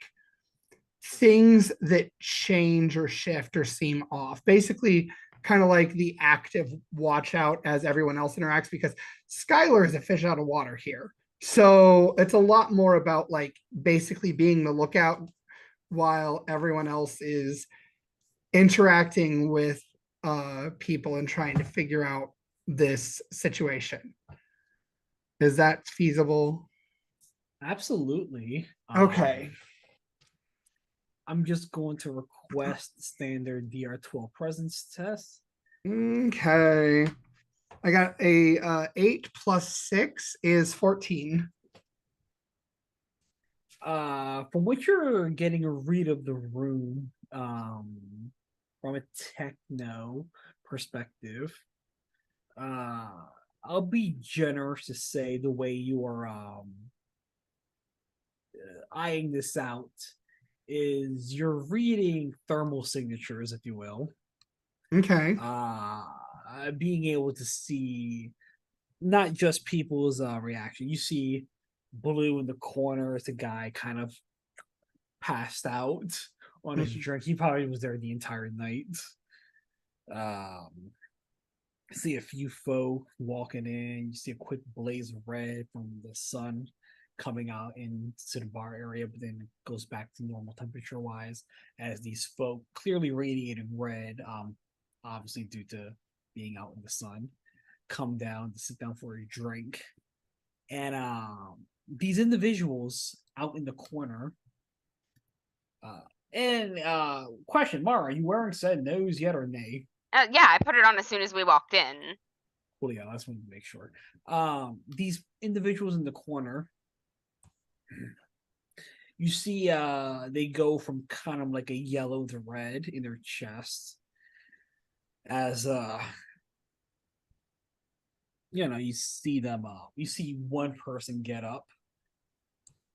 things that change or shift or seem off. Basically, kind of like the active watch out as everyone else interacts, because Skylar is a fish out of water here. So it's a lot more about like basically being the lookout while everyone else is interacting with people and trying to figure out this situation. Is that feasible? Absolutely. Okay. I'm just going to request standard DR12 presence test. Okay. I got a 8 plus 6 is 14. From what you're getting a read of the room, from a techno perspective, I'll be generous to say the way you are eyeing this out is you're reading thermal signatures, if you will. Okay. Being able to see not just people's reaction. You see blue in the corner as the guy kind of passed out on his drink. He probably was there the entire night. See a few folk walking in. You see a quick blaze of red from the sun coming out into the bar area, but then it goes back to normal temperature wise as these folk clearly radiating red, obviously due to being out in the sun, come down to sit down for a drink. And these individuals out in the corner. Question, Mara, are you wearing said nose yet or nay? Yeah, I put it on as soon as we walked in. Well, yeah, I just wanted to make sure. These individuals in the corner, you see they go from kind of like a yellow to red in their chest as you see them you see one person get up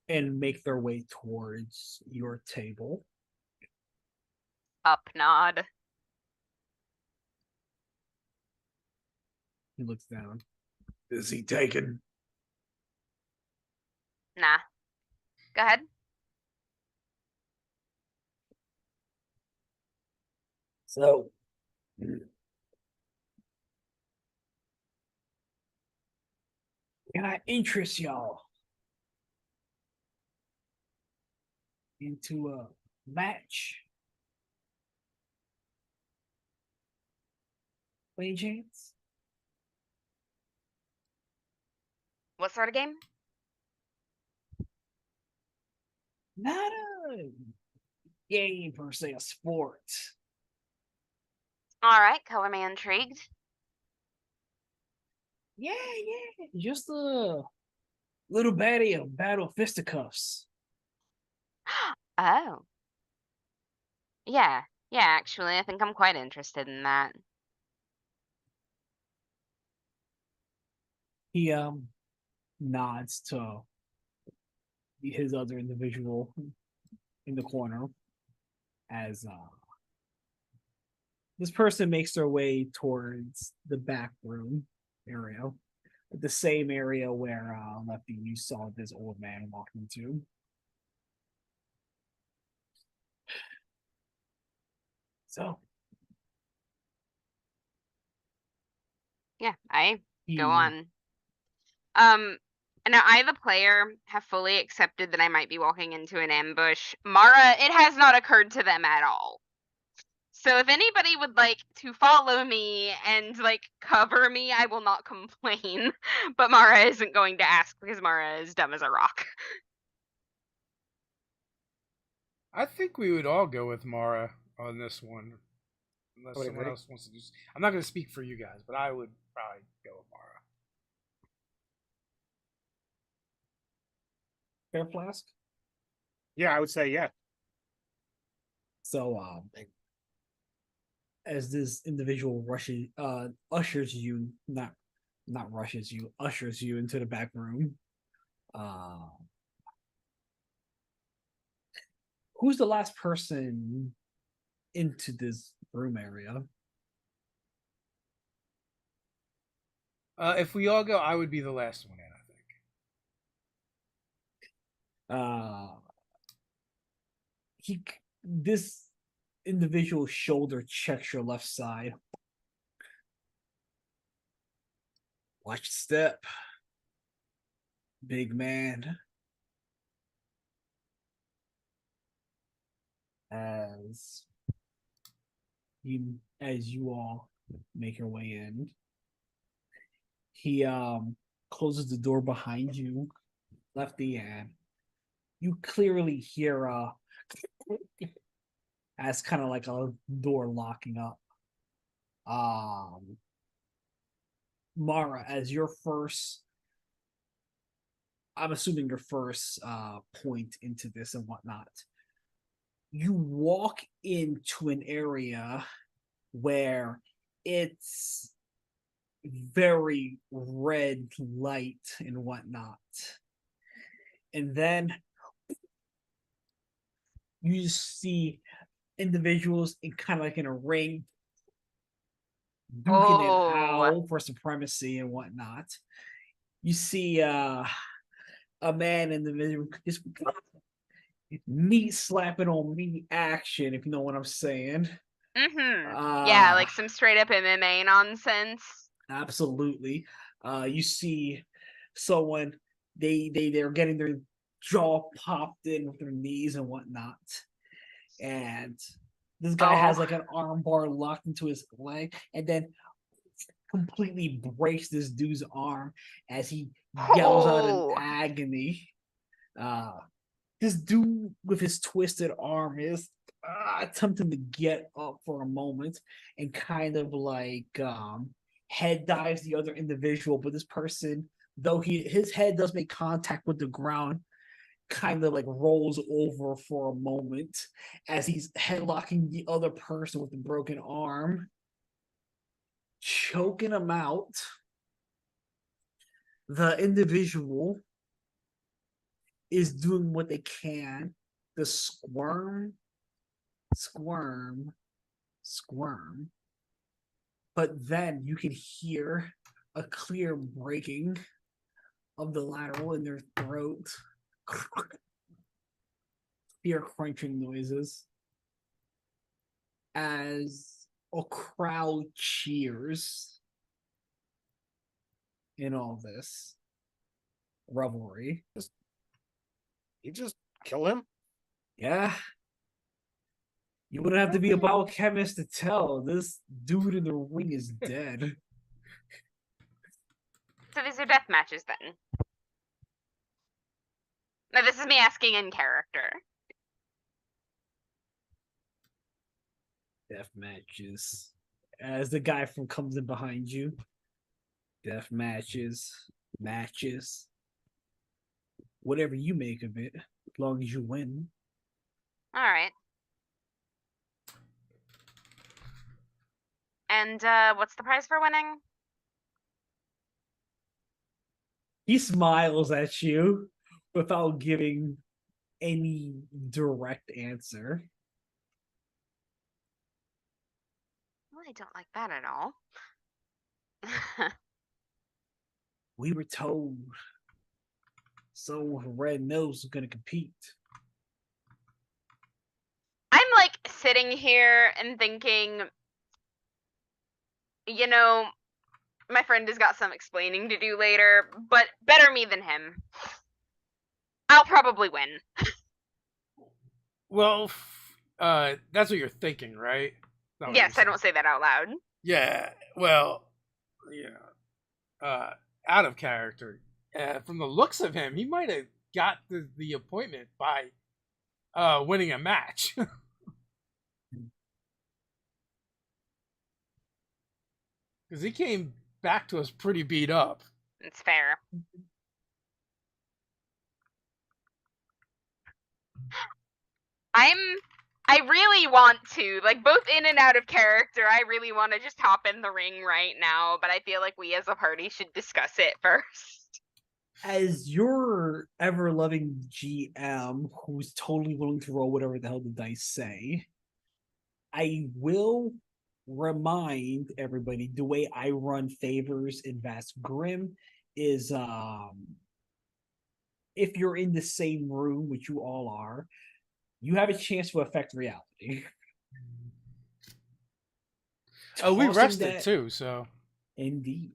and make their way towards your table. Up nod. He looks down. Is he taken? Nah. Go ahead. So can I interest y'all into a match? By any chance? What sort of game? Not a game per se, a sport. All right, color me intrigued. Yeah, just a little baddie of battle fisticuffs. Oh. Yeah, actually, I think I'm quite interested in that. He nods to his other individual in the corner as This person makes their way towards the back room area, the same area where Lefty you saw this old man walk into. So Yeah, I he, go on. Um, Now I, the player, have fully accepted that I might be walking into an ambush. Mara, it has not occurred to them at all. So if anybody would like to follow me and like cover me, I will not complain. But Mara isn't going to ask because Mara is dumb as a rock. I think we would all go with Mara on this one, unless Somebody someone ready? else wants to do. I'm not going to speak for you guys, but I would probably go with Mara. Fair Flask. Yeah, I would say yeah. So as this individual ushers you, not rushes you, ushers you into the back room. Who's the last person into this room area? If we all go, I would be the last one in, I think. This individual shoulder checks your left side. Watch your step, big man. As you all make your way in, he closes the door behind you, Lefty, and you clearly hear as kind of like a door locking up. Mara, as your first, I'm assuming your first point into this and whatnot, you walk into an area where it's very red light and whatnot. And then you see individuals in kind of like in a ring duking it out for supremacy and whatnot. You see a man in the middle just meat slapping on meat action, if you know what I'm saying. Yeah, like some straight up MMA nonsense. Absolutely. You see someone they're getting their jaw popped in with their knees and whatnot, and this guy has like an arm bar locked into his leg, and then completely breaks this dude's arm as he yells out in agony. This dude with his twisted arm is attempting to get up for a moment and kind of like head dives the other individual, but this person, though his head does make contact with the ground, kind of like rolls over for a moment as he's headlocking the other person with the broken arm, choking him out. The individual is doing what they can to squirm, but then you can hear a clear breaking of the lateral in their throat. Hear crunching noises as a crowd cheers in all this revelry. You just kill him? Yeah. You wouldn't have to be a biochemist to tell. This dude in the ring is dead. So these are death matches then. No, this is me asking in character. Death matches. As the guy from comes in behind you. Death matches. Whatever you make of it, as long as you win. All right. And what's the prize for winning? He smiles at you without giving any direct answer. I don't like that at all. We were told someone with a red nose was going to compete. I'm like sitting here and thinking, you know, my friend has got some explaining to do later, but better me than him. I'll probably win. Well, that's what you're thinking, right? Not what Yes, you're I don't say that out loud. Yeah. Well, out of character. From the looks of him, he might have got the appointment by winning a match. Because he came back to us pretty beat up. It's fair. I really want to, like, both in and out of character, I really want to just hop in the ring right now, but I feel like we as a party should discuss it first. As your ever-loving GM, who's totally willing to roll whatever the hell the dice say, I will remind everybody the way I run favors in Vast Grimm is if you're in the same room, which you all are, you have a chance to affect reality. Oh, we Tossing rested that- too, so. Indeed.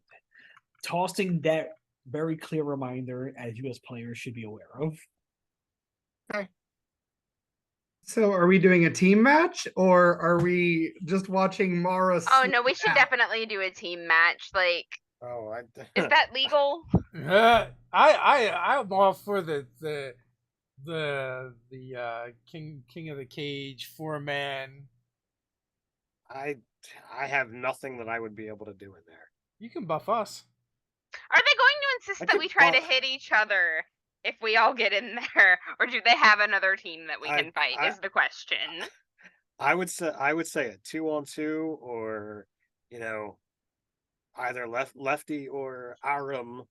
Tossing that very clear reminder as you as players should be aware of. So are we doing a team match or are we just watching Mara? Oh no, we slip should out? definitely do a team match. Like, Oh, is that legal? I'm all for the king of the cage 4-man. I have nothing that I would be able to do in there. You can buff us. Are they going to insist I that could we try to buff- hit each other if we all get in there, or do they have another team that we can fight? Is the question. I would say a 2-on-2, or either lefty or Arum,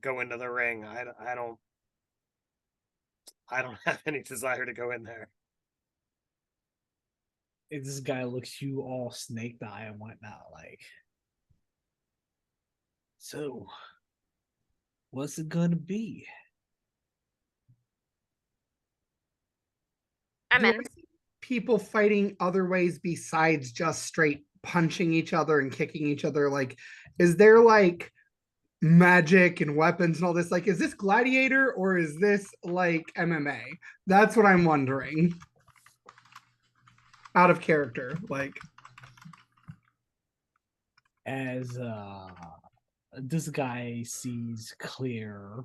go into the ring. I don't have any desire to go in there. If this guy looks you all snaked eye and whatnot, like, so what's it gonna be? I'm Do in. I see people fighting other ways besides just straight punching each other and kicking each other? Like, is there like magic and weapons and all this? Like, is this gladiator or is this like MMA? That's what I'm wondering. Out of character, like. As this guy sees clear,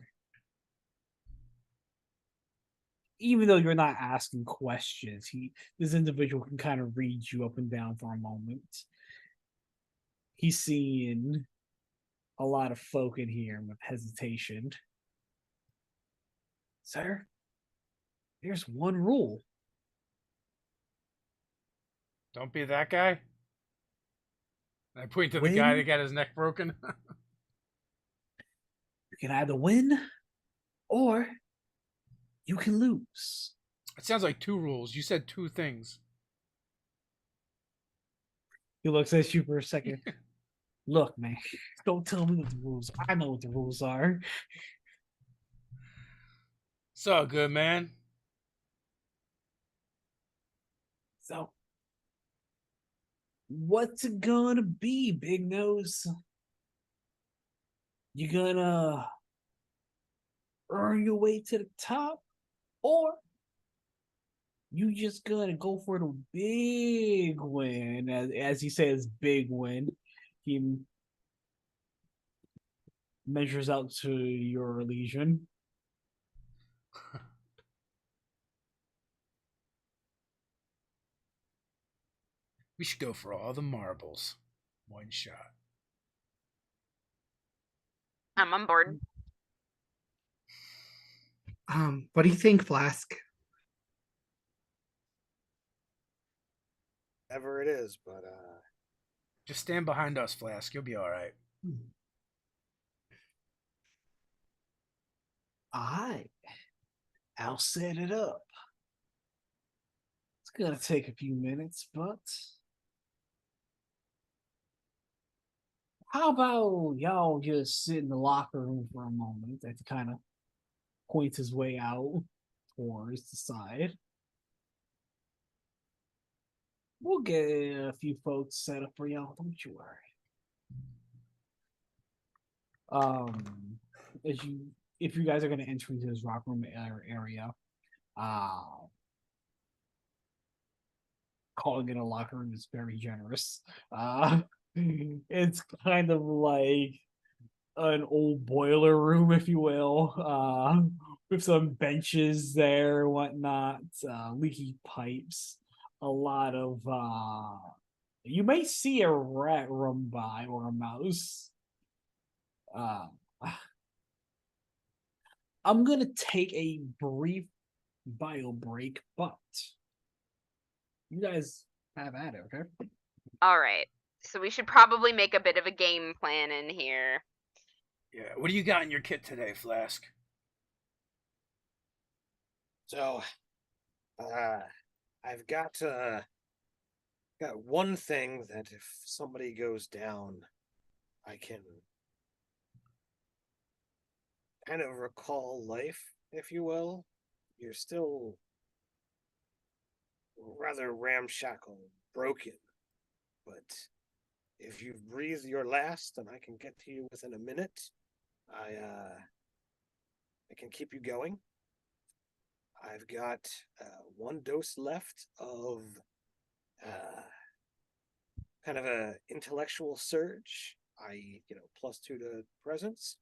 even though you're not asking questions, this individual can kind of read you up and down for a moment. He's seeing a lot of folk in here with hesitation. Sir, there's one rule. Don't be that guy. I point to the guy that got his neck broken. You can either win or you can lose. It sounds like 2 rules. You said 2 things. He looks at you for a second. Look, man, don't tell me what the rules are. I know what the rules are. It's all good, man. So, what's it gonna be, Big Nose? You gonna earn your way to the top, or you just gonna go for the big win? As he says, big win. He measures out to your legion. We should go for all the marbles. One shot. I'm on board. What do you think, Flask? Whatever it is, but Just stand behind us, Flask. You'll be all right. I'll set it up. It's gonna take a few minutes, but How about y'all just sit in the locker room for a moment? That kind of points his way out towards the side. We'll get a few folks set up for y'all. Don't you worry. As you, if you guys are going to enter into this rock room area, calling it a locker room is very generous. It's kind of like an old boiler room, if you will, with some benches there and whatnot, leaky pipes, a lot of you may see a rat run by or a mouse. I'm gonna take a brief bio break, but you guys have at it, okay? All right. So we should probably make a bit of a game plan in here. Yeah. What do you got in your kit today, Flask? So, I've got one thing that if somebody goes down, I can kind of recall life, if you will. You're still rather ramshackle, broken, but if you've breathed your last and I can get to you within a minute, I can keep you going. I've got one dose left of kind of a intellectual surge, i.e., +2 to presence.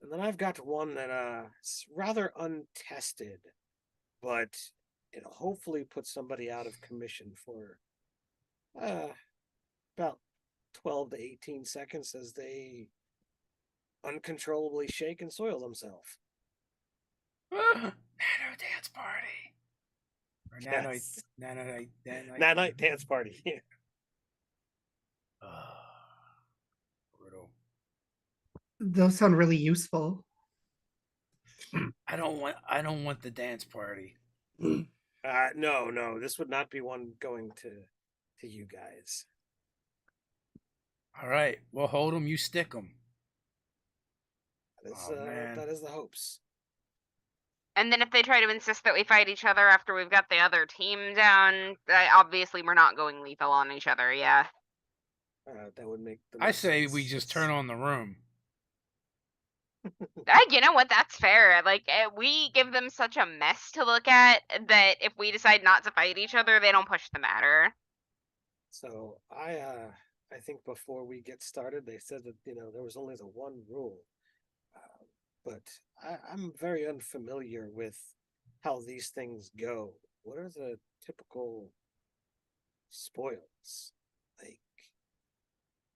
And then I've got one that is rather untested, but it'll hopefully put somebody out of commission for about 12 to 18 seconds as they uncontrollably shake and soil themselves. Nano dance party. Or Yes. nanite Dance party. Brutal. Those sound really useful. I don't want the dance party. No, this would not be one going to you guys. All right, we'll hold them. You stick them. That is the hopes. And then if they try to insist that we fight each other after we've got the other team down, obviously we're not going lethal on each other, yeah. That would make the I most say sense. we just turn on the room. You know what? That's fair. Like, we give them such a mess to look at that if we decide not to fight each other, they don't push the matter. So I think before we get started, they said that there was only the one rule, but I'm very unfamiliar with how these things go. What are the typical spoils like?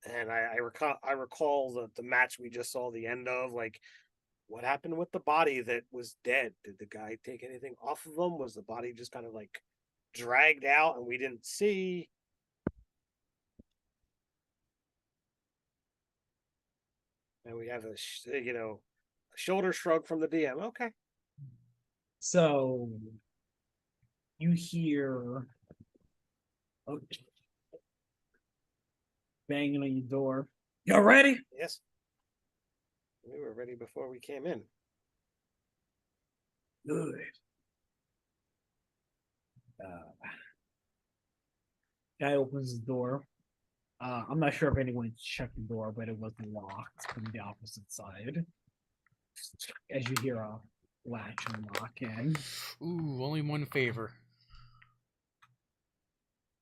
And I recall the match we just saw the end of. Like, what happened with the body that was dead? Did the guy take anything off of him? Was the body just kind of like dragged out and we didn't see? And we have a shoulder shrug from the DM. Okay. So you hear banging on your door. Y'all ready? Yes. We were ready before we came in. Good. Guy opens the door. I'm not sure if anyone checked the door, but it wasn't locked from the opposite side. As you hear a latch unlock in. Ooh, only one favor.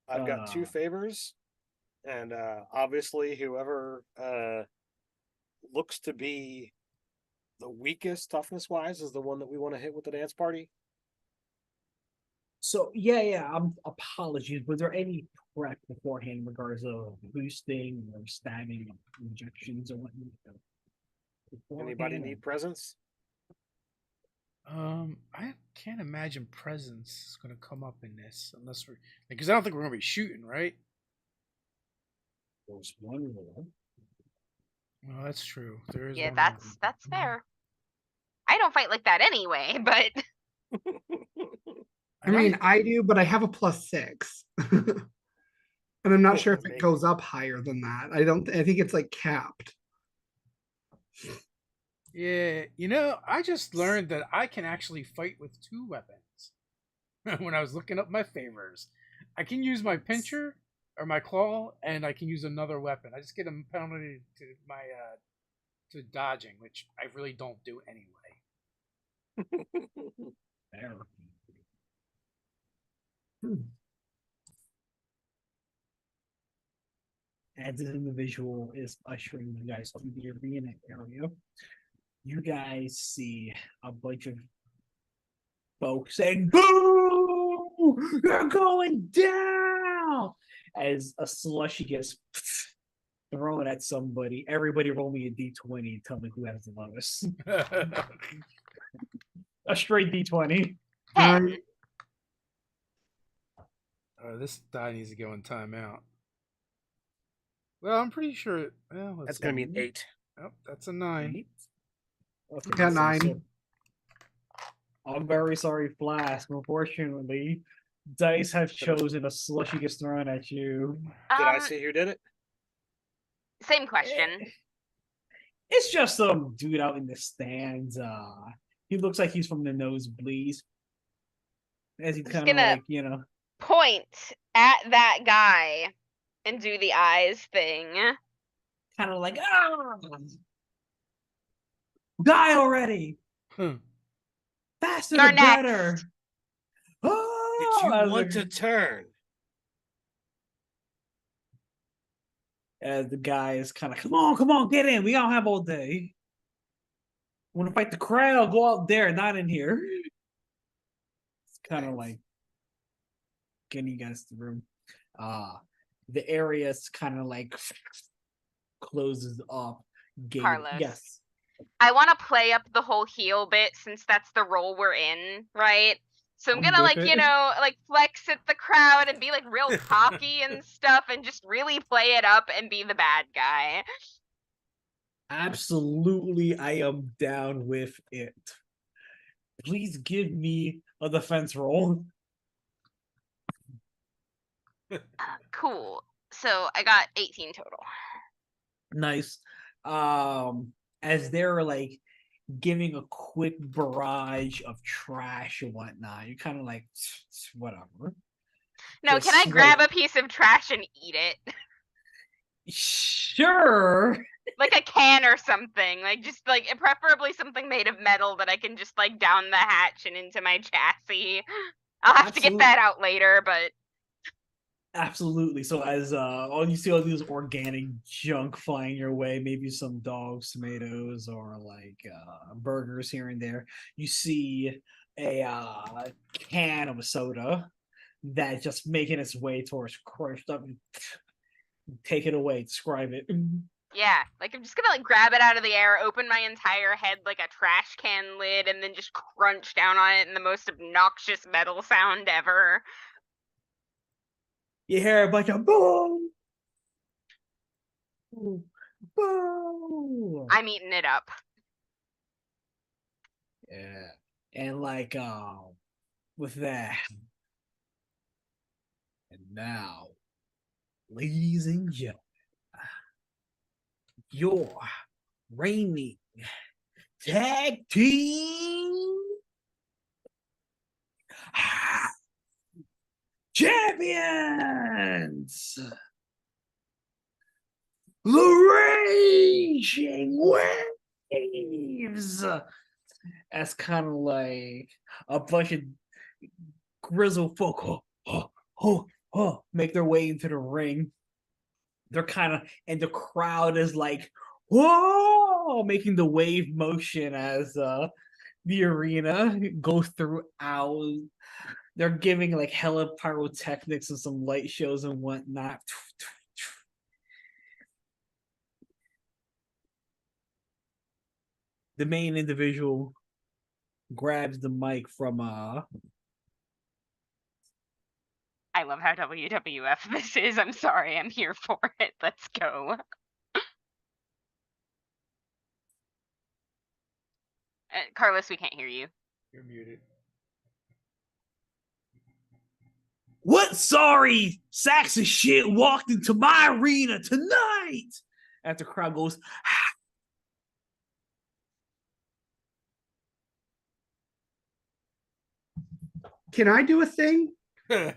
I've got 2 favors, and obviously whoever looks to be the weakest toughness-wise is the one that we want to hit with the dance party. So yeah. Apologies. Was there any prep beforehand in regards of boosting or stabbing injections or whatnot? Anybody need presence? I can't imagine presence is gonna come up in this unless we're because I don't think we're gonna be shooting, right? There's one rule. Well, that's true. There is. Yeah, one that's fair. I don't fight like that anyway, but I mean, I do, but I have a +6. And I'm not sure if it Make- goes up higher than that. I think it's like capped. Yeah, I just learned that I can actually fight with 2 weapons when I was looking up my favors. I can use my pincher or my claw, and I can use another weapon. I just get a penalty to my to dodging, which I really don't do anyway. There. Hmm. As this individual is ushering you guys through the arena area, you guys see a bunch of folks saying, "Boo! You're going down!" As a slushy gets thrown at somebody. Everybody roll me a d20 and tell me who has the lowest. A straight d20. 10. This die needs to go in timeout. Well, I'm pretty sure. Well, That's going to be an 8. Oh, that's a 9. Okay, Got so- 9. so- I'm very sorry, Flask. Unfortunately, dice have chosen a slushy gets thrown at you. Did I see who did it? Same question. It's just some dude out in the stands. He looks like he's from the nosebleeds. As he's Just kind of gonna- like, Point at that guy and do the eyes thing. kind of like, die already! Hmm. Faster You're the better! next. Oh, Did you as want the- to turn? As the guy is kind of, come on, get in. We don't have all day. Want to fight the crowd? Go out there, not in here. It's kind of like getting you guys to the room. The area is kind of like closes up. Carlos. Yes. I want to play up the whole heal bit since that's the role we're in, right? So I'm I'm gonna with it. like flex at the crowd and be like real cocky and stuff and just really play it up and be the bad guy. Absolutely, I am down with it. Please give me a defense roll. Cool. So I got 18 total. Nice. As they're like giving a quick barrage of trash and whatnot, you're kind of like, whatever. No, Just can I swipe. grab a piece of trash and eat it? Sure. Like a can or something. Like just like preferably something made of metal that I can just like down the hatch and into my chassis. I'll have to get that out later, but Absolutely. So as all you see all these organic junk flying your way, maybe some dogs, tomatoes, or like burgers here and there. You see a can of a soda that's just making its way towards crushed up. Take it away. Describe it. yeah, like I'm just gonna like grab it out of the air, open my entire head like a trash can lid, and then just crunch down on it in the most obnoxious metal sound ever. You hear a bunch of boom, boom, boom. I'm eating it up. Yeah, and like with that, and now, ladies and gentlemen, your reigning tag team champions, the Raging Waves. That's kind of like a bunch of grizzled folk make their way into the ring. They're kind of, and the crowd is like, whoa, making the wave motion as the arena goes throughout. They're giving like hella pyrotechnics and some light shows and whatnot. The main individual grabs the mic from I love how WWF this is. I'm sorry, I'm here for it. Let's go. Carlos, we can't hear you. You're muted. What sorry sacks of shit walked into my arena tonight? As the crowd goes, Can I do a thing? I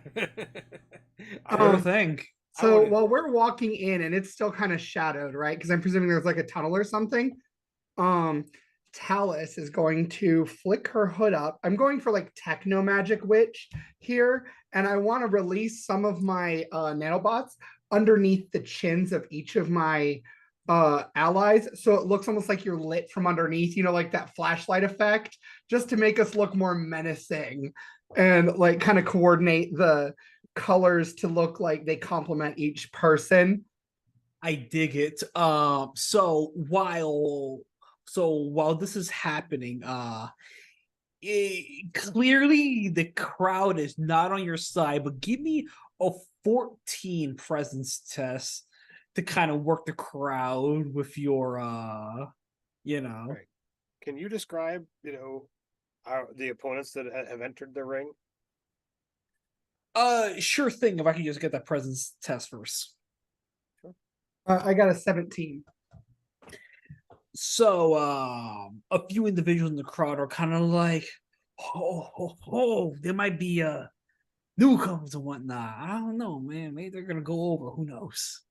I wanna- don't think. So wanna- while we're walking in and it's still kind of shadowed, right? Because I'm presuming there's like a tunnel or something. Um, Talus is going to flick her hood up. I'm going for like techno magic witch here, and I want to release some of my nanobots underneath the chins of each of my allies, so it looks almost like you're lit from underneath, you know, like that flashlight effect, just to make us look more menacing and like kind of coordinate the colors to look like they complement each person. I dig it. While this is happening, clearly the crowd is not on your side, but give me a 14 presence test to kind of work the crowd with your Right. Can you describe, the opponents that have entered the ring? Sure thing, if I can just get that presence test first. I got a 17. So a few individuals in the crowd are kind of like, there might be newcomers and whatnot. I don't know, man. Maybe they're gonna go over. Who knows?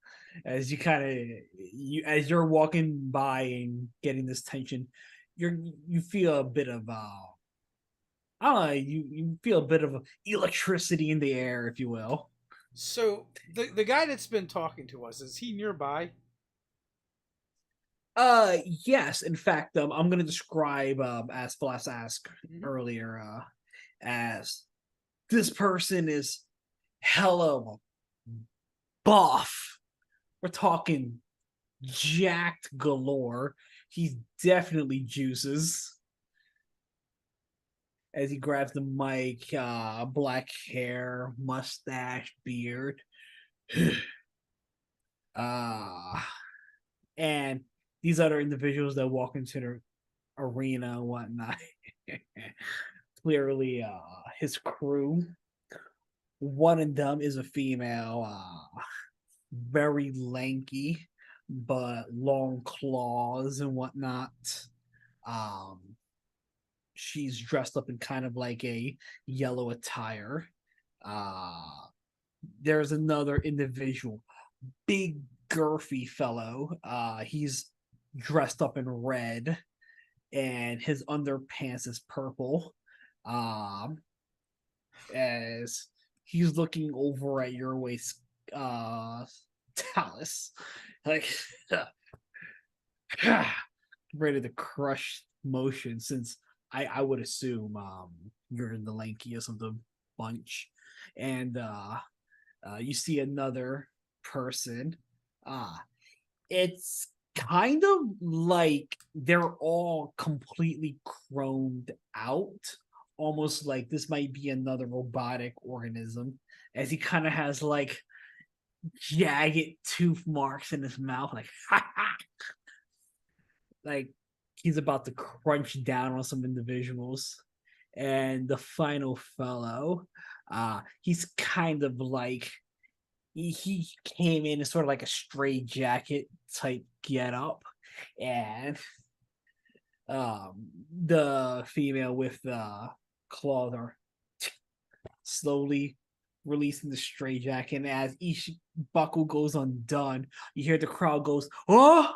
As as you're walking by and getting this tension, you feel a bit of I don't know, you feel a bit of electricity in the air, if you will. So the guy that's been talking to us, is he nearby? Yes. In fact, I'm gonna describe as Flash asked earlier, as this person is hella buff. We're talking jacked galore. He's definitely juices. As he grabs the mic, black hair, mustache, beard. And these other individuals that walk into the arena and whatnot. Clearly, his crew. One of them is a female, very lanky, but long claws and whatnot. She's dressed up in kind of like a yellow attire. There's another individual, big girthy fellow. He's dressed up in red, and his underpants is purple. As he's looking over at your waist, Talus, like ready to crush motion. Since I would assume you're the lankiest of the bunch, and you see another person. It's kind of like they're all completely chromed out, almost like this might be another robotic organism, as he kind of has like jagged tooth marks in his mouth, like like he's about to crunch down on some individuals. And the final fellow, he's kind of like he came in as sort of like a straight jacket type get up, and the female with the cloth are slowly releasing the straight jacket, and as each buckle goes undone, you hear the crowd goes, oh,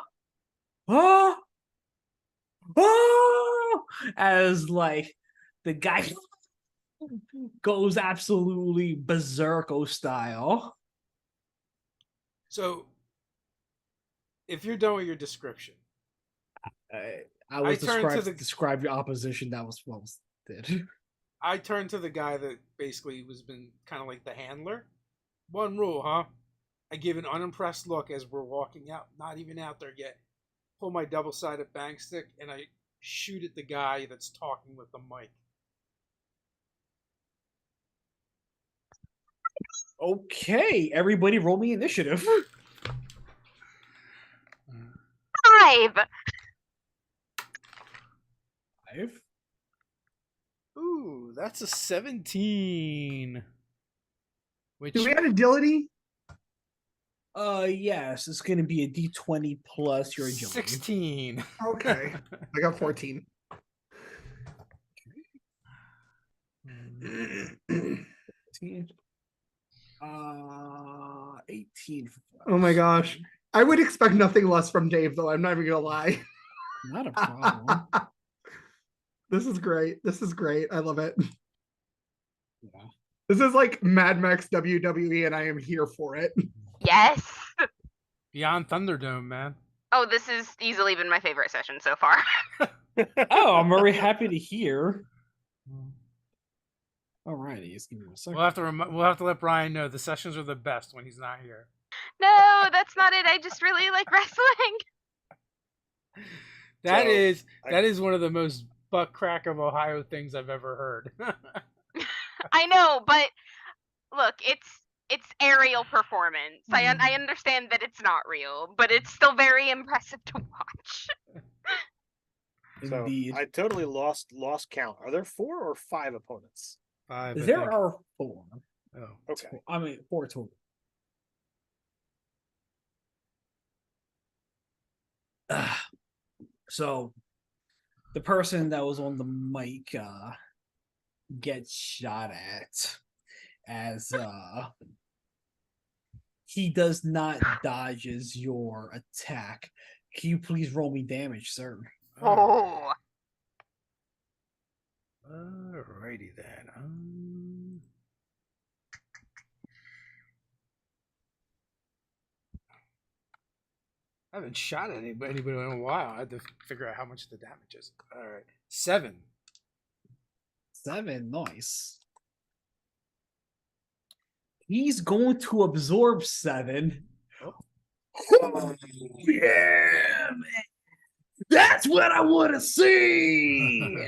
oh, oh, as like the guy goes absolutely berserko style. So if you're done with your description, I was turned to describe your opposition. That was what was did. I turned to the guy that basically was been kind of like the handler. One rule, huh? I give an unimpressed look as we're walking out, not even out there yet. Pull my double-sided bang stick and I shoot at the guy that's talking with the mic. Okay, everybody, roll me initiative. 5. 5. Ooh, that's a 17. Which Do we add agility? Yes, it's gonna be a D20 plus your agility. 16. Okay. I got 14. 18. 18. Oh my gosh. I would expect nothing less from Dave, though. I'm not even gonna lie. Not a problem. This is great. This is great. I love it. Yeah. This is like Mad Max WWE, and I am here for it. Yes. Beyond Thunderdome, man. Oh, this has easily been my favorite session so far. Oh, I'm very happy to hear. Alrighty, just give me a second. We'll have to let Brian know the sessions are the best when he's not here. No, that's not it. I just really like wrestling. That So, is one of the most butt crack of Ohio things I've ever heard. I know, but look, it's aerial performance. I understand that it's not real, but it's still very impressive to watch. So Indeed. I totally lost count. Are there 4 or 5 opponents? 5, I There think. are 4. Oh. Okay. I mean, 4 total. So, the person that was on the mic gets shot at as he does not dodges your attack. Can you please roll me damage, sir? Oh. Alrighty then. I haven't shot at anybody in a while. I had to figure out how much the damage is. All right, 7. 7, nice. He's going to absorb 7. Oh, yeah, man. That's what I want to see.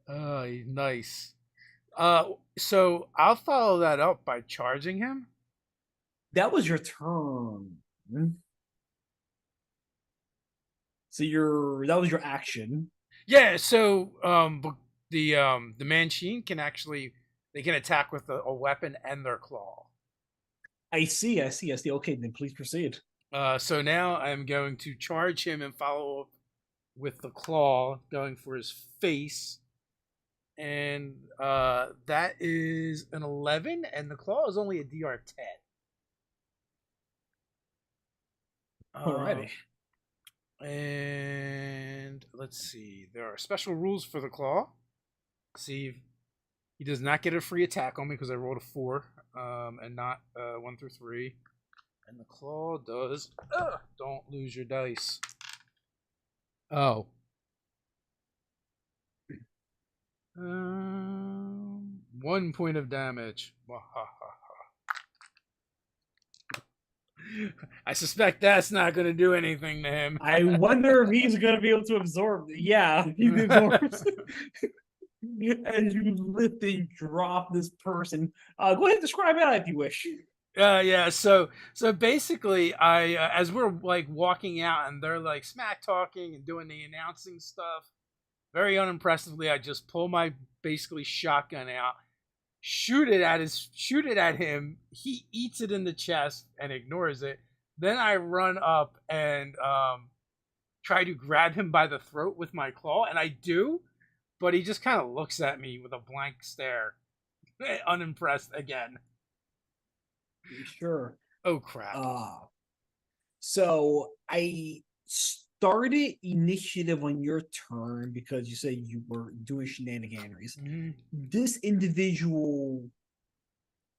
Nice. So I'll follow that up by charging him. That was your turn. So that was your action. Yeah. So the Machine can actually attack with a weapon and their claw. I see. Okay, then please proceed. So now I'm going to charge him and follow up with the claw, going for his face. And that is an 11, and the claw is only a DR 10. Alrighty. And let's see. There are special rules for the claw. See, he does not get a free attack on me because I rolled a 4, and not 1 through 3. And the claw does. Don't lose your dice. Oh. 1 point of damage. I suspect that's not going to do anything to him. I wonder if he's going to be able to absorb. Yeah, he absorbs. As you lift and drop this person. Go ahead and describe it if you wish. Yeah. So basically, I as we're like walking out and they're like smack talking and doing the announcing stuff, very unimpressively, I just pull my basically shotgun out, shoot it at him. He eats it in the chest and ignores it. Then I run up and try to grab him by the throat with my claw, and I do, but he just kind of looks at me with a blank stare, unimpressed again. Sure. Oh crap. So I started initiative on your turn because you said you were doing shenanigans. Mm-hmm. This individual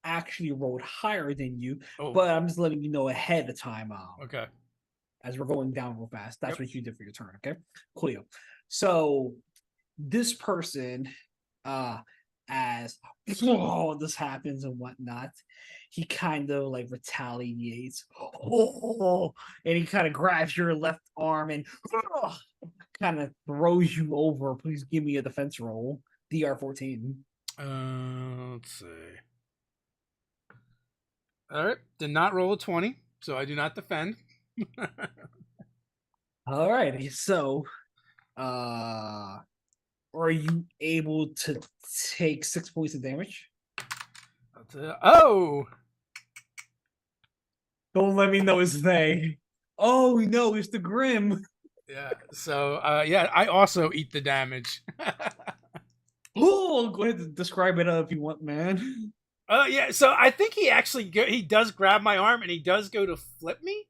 actually rolled higher than you, but I'm just letting you know ahead of time. Okay. As we're going down real fast, that's what you did for your turn. Okay, cool. So this person, as this happens and whatnot, he kind of like retaliates, and he kind of grabs your left arm and kind of throws you over. Please give me a defense roll, DR 14. Let's see. All right, did not roll a 20, so I do not defend. All right, so are you able to take 6 points of damage? I'll Oh, Don't let me know it's they. Oh no, it's the Grimm. yeah. So, yeah, I also eat the damage. Oh, go ahead and describe it if you want, man. Yeah. So I think he actually he does grab my arm and he does go to flip me,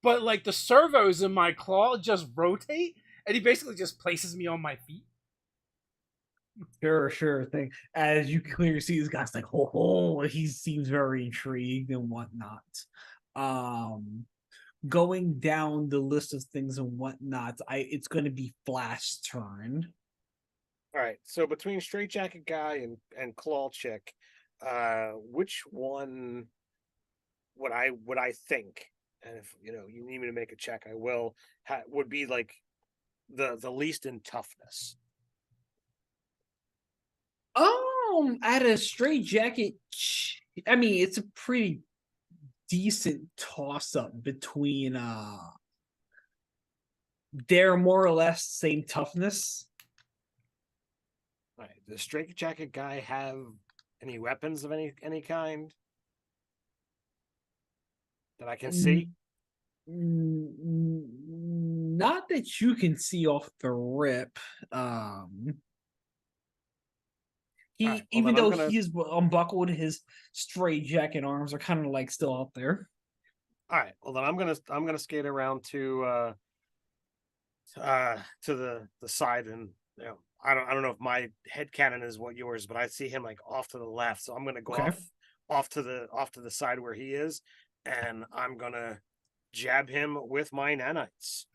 but like the servos in my claw just rotate, and he basically just places me on my feet. Sure thing. As you clearly see, this guy's like, oh, he seems very intrigued and whatnot. Um, Going down the list of things and whatnot, it's going to be Flash's turn. All right. So between Straitjacket Guy and Claw Chick, which one would I think? And if you need me to make a check, I will. Would be like the least in toughness. At a straight jacket, I mean, it's a pretty decent toss up between they're more or less same toughness. All right. Does Straitjacket Guy have any weapons of any kind that I can see? Not that you can see off the rip. Right, Even though he's unbuckled, his straight jacket arms are kind of like still out there. All right. Well, then I'm gonna skate around to the side, and I don't know if my head cannon is what yours, but I see him like off to the left, so I'm gonna go off to the side where he is, and I'm gonna jab him with my nanites,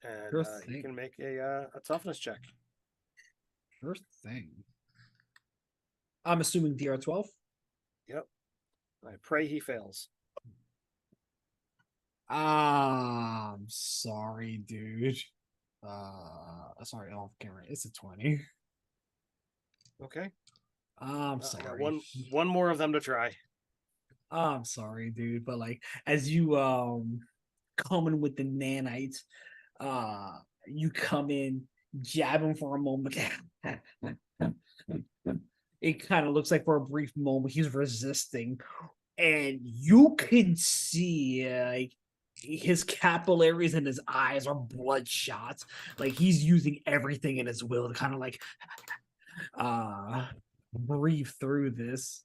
and he can make a toughness check. Sure thing. I'm assuming DR12. Yep. I pray he fails. I'm sorry, dude. Sorry, off camera. It's a 20. Okay. I'm I sorry. got one more of them to try. I'm sorry, dude. But like, as you coming with the nanites, you come in, jab him for a moment. It kind of looks like for a brief moment he's resisting, and you can see like his capillaries and his eyes are bloodshot. Like he's using everything in his will to kind of like breathe through this.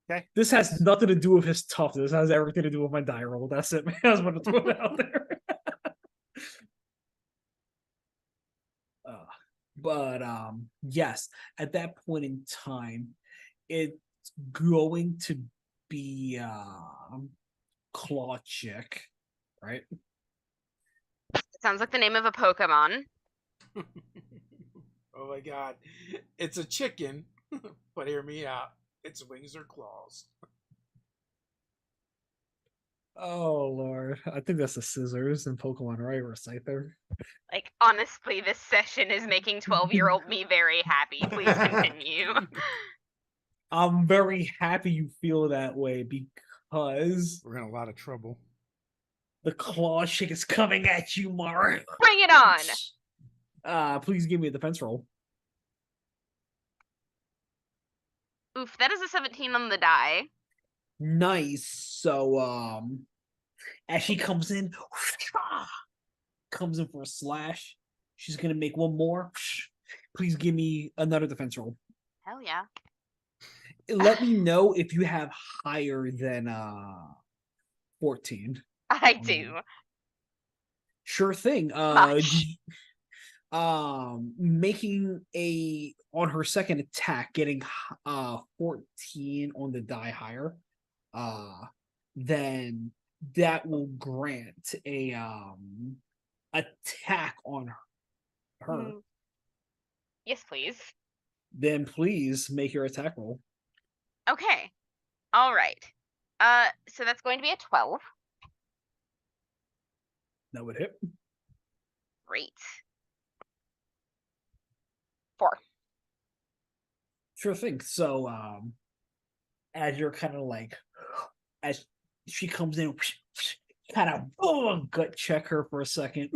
Okay. This has nothing to do with his toughness. It has everything to do with my die roll. That's it, man. I was going to throw it out there. But yes, at that point in time, it's going to be Claw Chick, right? Sounds like the name of a Pokemon. Oh my god. It's a chicken, but hear me out. Its wings are claws. Oh Lord. I think that's a scissors in Pokemon, right? Or a Scyther. Like, honestly, this session is making 12-year-old me very happy. Please continue. I'm very happy you feel that way because We're in a lot of trouble. the Claw Chick is coming at you, Mark. Bring it on! Please give me a defense roll. Oof, that is a 17 on the die. Nice. So as she comes in for a slash, she's gonna make one more. Please give me another defense roll. Hell yeah. Let me know if you have higher than 14. I do. Sure thing. Much. Making a on her second attack, getting 14 on the die higher, then that will grant a attack on her. Yes, please. Then please make your attack roll. Okay. All right. So that's going to be a 12. That would hit. Great. 4. Sure thing. So as you're kind of like, as she comes in, kind of gut check her for a second.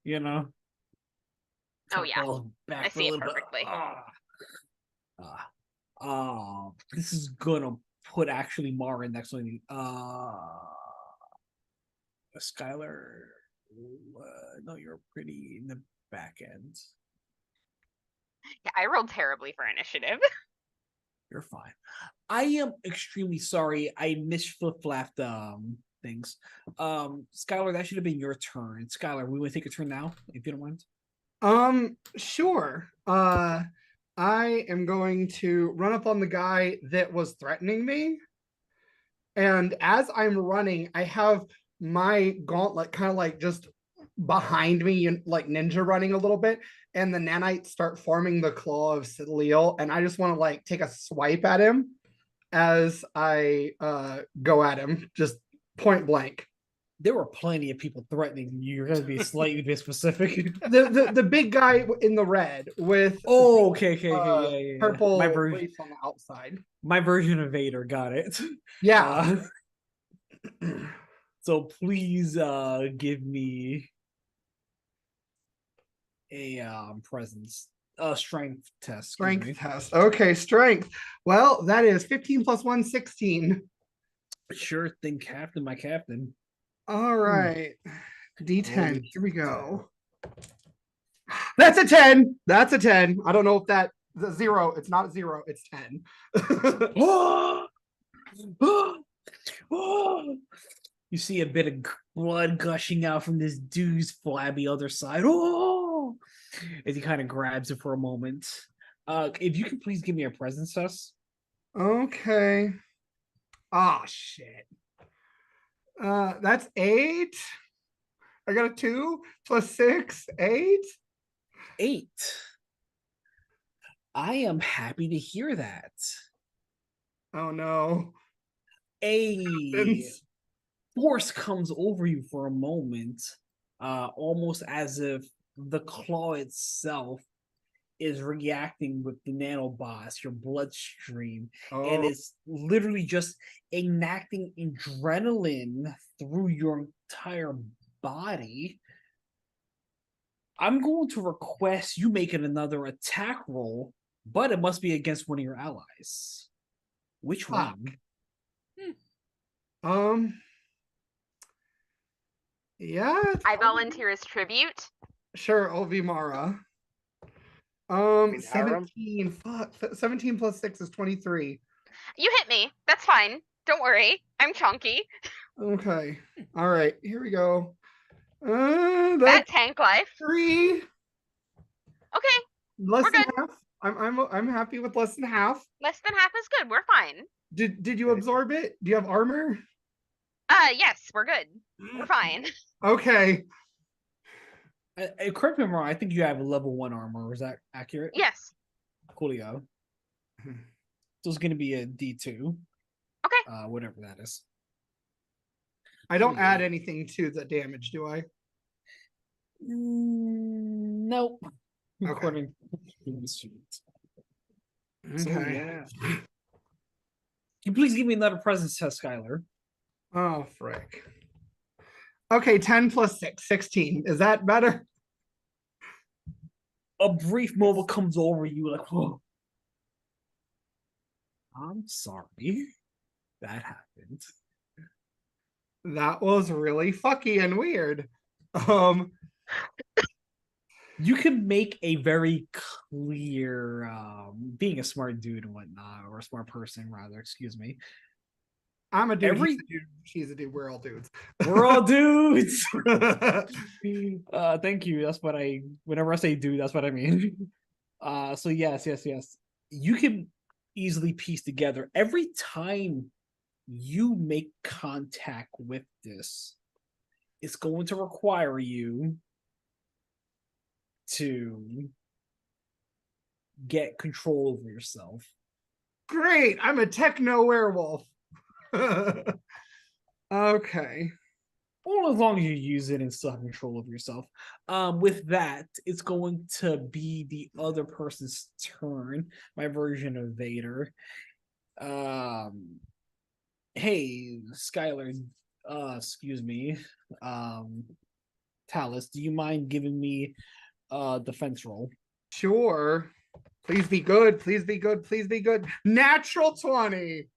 You know? Oh yeah. Back I see it a little perfectly. bit. This is gonna put actually Mara next on you. Skylar, no, you're pretty in the back end. Yeah, I rolled terribly for initiative. You're fine. I am extremely sorry. I flip-flapped things. Skylar, that should have been your turn. Skylar, we want to take a turn now, if you don't mind. Sure. I am going to run up on the guy that was threatening me. And as I'm running, I have my gauntlet kind of like just behind me and like ninja running a little bit. And the nanites start forming the claw of Citadel. And I just want to like take a swipe at him as I go at him, just point blank. There were plenty of people threatening you. You're gonna be slightly bit specific. The big guy in the red with okay, yeah. purple My version lace on the outside. My version of Vader got it. Yeah. So please give me a presence strength test. Strength test. Okay, strength. Well, that is 15 plus 1, 16. Sure thing, Captain, my captain. All right. D10. Here we go. That's a 10. That's a 10. I don't know if that's a 0. It's not a 0. It's 10. You see a bit of blood gushing out from this dude's flabby other side. Oh, as he kind of grabs it for a moment. If you can please give me a presence test. Okay. Oh shit. That's 8. I got a 2 plus 6, 8. 8. I am happy to hear that. Oh no. A force comes over you for a moment, almost as if the claw itself is reacting with the nanobots, your bloodstream, and it's literally just enacting adrenaline through your entire body. I'm going to request you make it another attack roll, but it must be against one of your allies. Which one? Yeah. I volunteer as tribute. Sure, Mara. 17. Fuck. 17 plus 6 is 23. You hit me. That's fine. Don't worry. I'm chunky. Okay. All right. Here we go. That tank life. 3. Okay. Less We're than good. half. I'm happy with less than half. Less than half is good. We're fine. Did you absorb it? Do you have armor? Yes, we're good. We're fine. Okay. Correct me if I'm wrong. I think you have a level 1 armor. Is that accurate? Yes. Coolio. So it's going to be a D2. Okay. Whatever that is. I don't add anything to the damage, do I? Nope. Okay. According to the students. Okay. So, yeah. Can you please give me another presence test, Skylar? Oh, frick. Okay, 10 plus 6, 16. Is that better? A brief moment comes over you like, whoa. I'm sorry. That happened. That was really fucky and weird. You can make a very clear, being a smart dude and whatnot, or a smart person, rather, excuse me. I'm a dude, he's a dude, she's a dude, we're all dudes. We're all dudes! Thank you, that's what whenever I say dude, that's what I mean. So yes. You can easily piece together, every time you make contact with this, it's going to require you to get control over yourself. Great, I'm a techno werewolf. Okay. Well, as long as you use it and still have control of yourself. With that, it's going to be the other person's turn. My version of Vader. Hey, Skylar. Excuse me. Talus, do you mind giving me a defense roll? Sure. Please be good. Please be good. Please be good. Natural 20.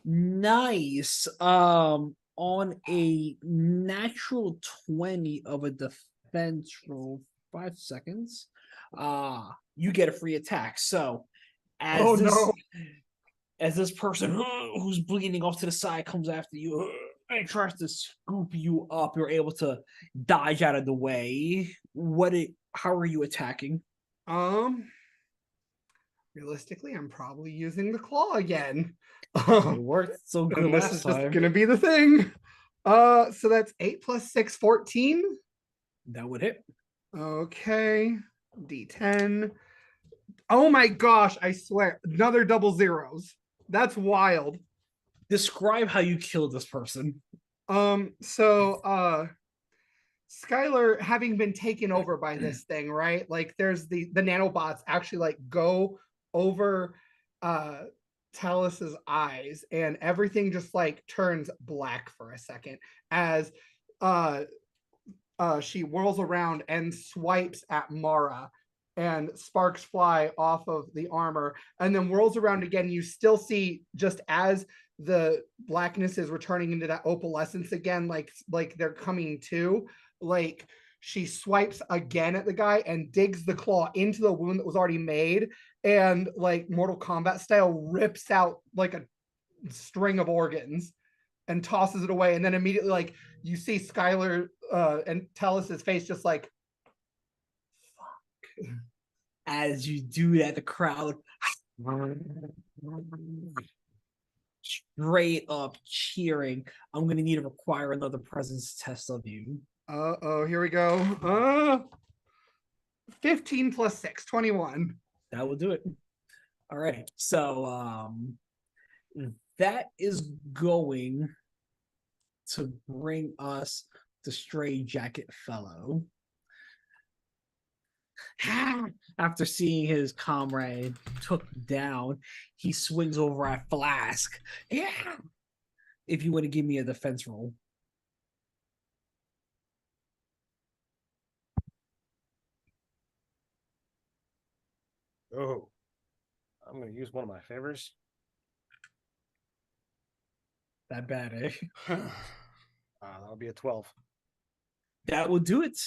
Nice. On a natural 20 of a defense roll, 5 seconds. You get a free attack. So Oh, no. as this person who's bleeding off to the side comes after you and tries to scoop you up, you're able to dodge out of the way. How are you attacking? Realistically, I'm probably using the claw again. It worked so good And this last is just time. gonna be the thing. So that's 8 plus 6, 14. That would hit. Okay. D10. Oh my gosh, I swear. Another double zeros. That's wild. Describe how you killed this person. So Skylar having been taken over by this thing, right? Like there's the nanobots actually like go over Talus's eyes and everything just like turns black for a second as she whirls around and swipes at Mara and sparks fly off of the armor and then whirls around again. You still see just as the blackness is returning into that opalescence again, like they're coming to, like she swipes again at the guy and digs the claw into the wound that was already made and like Mortal Kombat style rips out like a string of organs and tosses it away. And then immediately like you see Skylar and Talus's face just like, fuck. As you do that, the crowd straight up cheering. I'm gonna need to require another presence test of you. Oh, here we go. 15 plus 6, 21. That will do it. All right. So that is going to bring us to Stray Jacket Fellow. After seeing his comrade took down, he swings over at Flask. Yeah. If you want to give me a defense roll. Oh, I'm going to use one of my favors. That bad, eh? That'll be a 12. That will do it.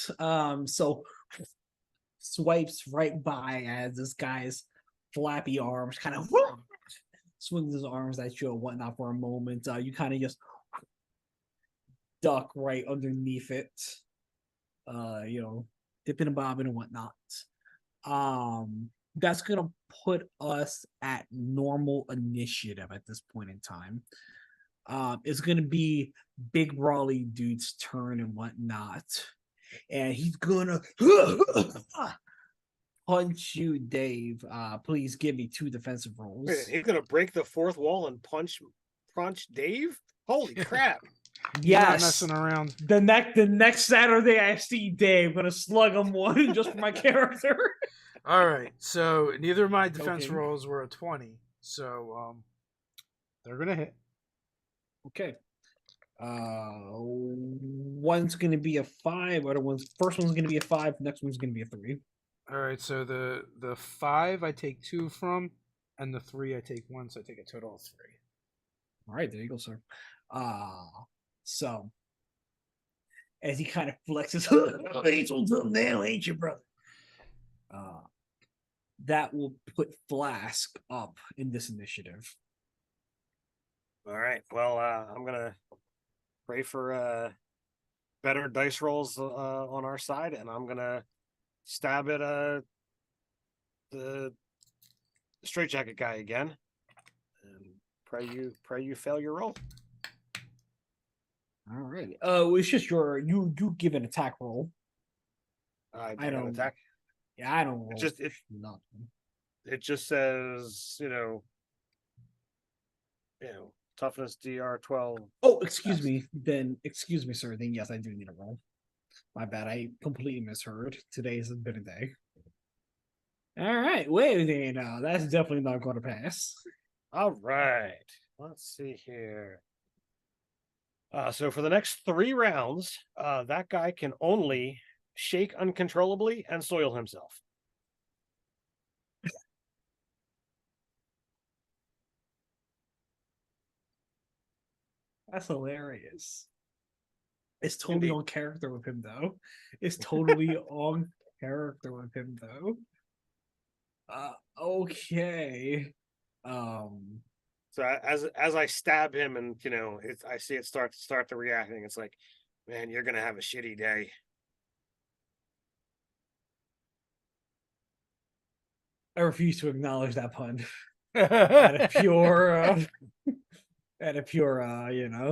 So swipes right by as this guy's flappy arms kind of swings his arms at you and whatnot for a moment. You kind of just duck right underneath it. Dipping and bobbing and whatnot. That's gonna put us at normal initiative at this point in time. It's gonna be Big Brawly Dude's turn and whatnot. And he's gonna punch you, Dave. Please give me 2 defensive rolls. Wait, he's going to break the fourth wall and punch Dave? Holy crap. He's not Yes. messing around. The next Saturday I see Dave, I'm gonna slug him one just for my character. All right, so neither of my defense Okay. rolls were a 20, so they're gonna hit. Okay. One's gonna be a 5. First one's gonna be a 5. Next one's gonna be a 3. All right, so the 5 I take 2 from, and the 3 I take 1, so I take a total of 3. All right, there you go, sir. So as he kind of flexes, Hazel's up now, ain't you, brother? That will put Flask up in this initiative. All right. Well, I'm going to pray for better dice rolls on our side, and I'm going to stab at the straitjacket guy again. And pray you fail your roll. All right. It's just you give an attack roll. I don't- don't attack. Yeah, I don't roll. Nothing. It just says, toughness DR 12. Oh, excuse me. Then excuse me, sir. Then yes, I do need a roll. My bad. I completely misheard. Today's been a day. All right. Wait a minute now. That's definitely not going to pass. All right. Let's see here. So for the next 3 rounds, that guy can only shake uncontrollably and soil himself. That's hilarious. It's totally Indeed. on character with him, though. It's totally on character with him, though. Okay. Um. So as I stab him, and I see it start the reacting. It's like, man, you're gonna have a shitty day. I refuse to acknowledge that pun. Out of pure,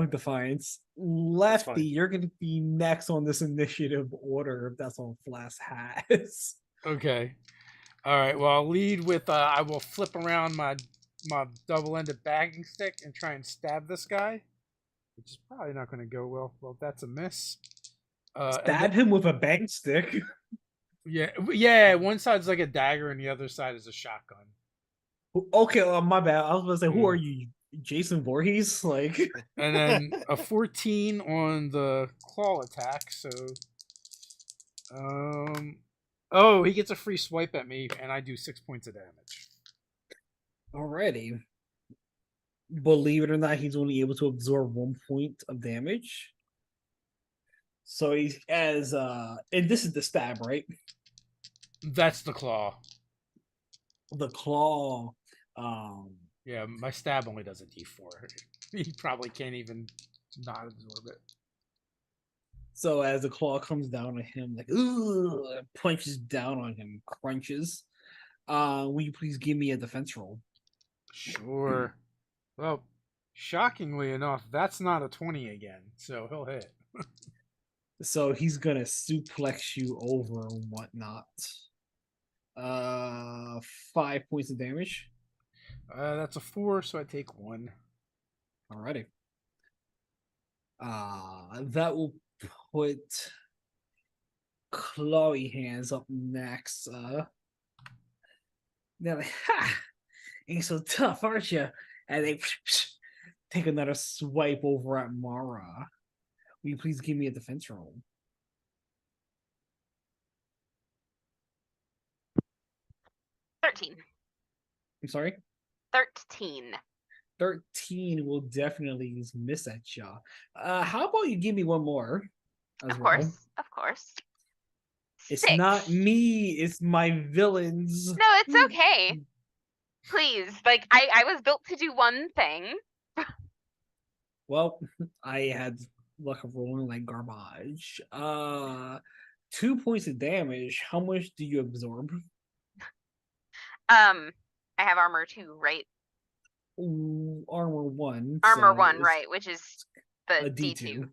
defiance. Lefty, fine. you're gonna be next on this initiative order if that's all Flask has. Okay. All right. Well, I'll lead with I will flip around my double-ended bagging stick and try and stab this guy, which is probably not going to go well. Well, that's a miss. Stab him with a bang stick. Yeah. One side's like a dagger, and the other side is a shotgun. Okay, my bad. I was gonna say, who are you, Jason Voorhees? Like, and then a 14 on the claw attack. So, oh, he gets a free swipe at me, and I do 6 points of damage. already. Believe it or not, he's only able to absorb 1 point of damage. So he's and this is the stab, right? That's the claw. The claw. Yeah, my stab only does a d4. He probably can't even not absorb it. So as the claw comes down on him, like punches down on him, crunches. Will you please give me a defense roll? Sure. Well, shockingly enough, that's not a 20 again, so he'll hit. So he's gonna suplex you over and whatnot. 5 points of damage. That's a 4, so I take 1. Alrighty. That will put Chloe hands up next. They're like, ha! Ain't so tough, aren't you? And they take another swipe over at Mara. Will you please give me a defense roll? I'm sorry? 13. 13 will definitely miss at ya. How about you give me one more? Of course. It's 6. not me, it's my villains. No, it's okay. Please, like I was built to do one thing. Well, I had luck of rolling like garbage. 2 points of damage. How much do you absorb? I have armor 2, right? Ooh, armor 1. Armor so 1, it's right, which is the a D2. D2.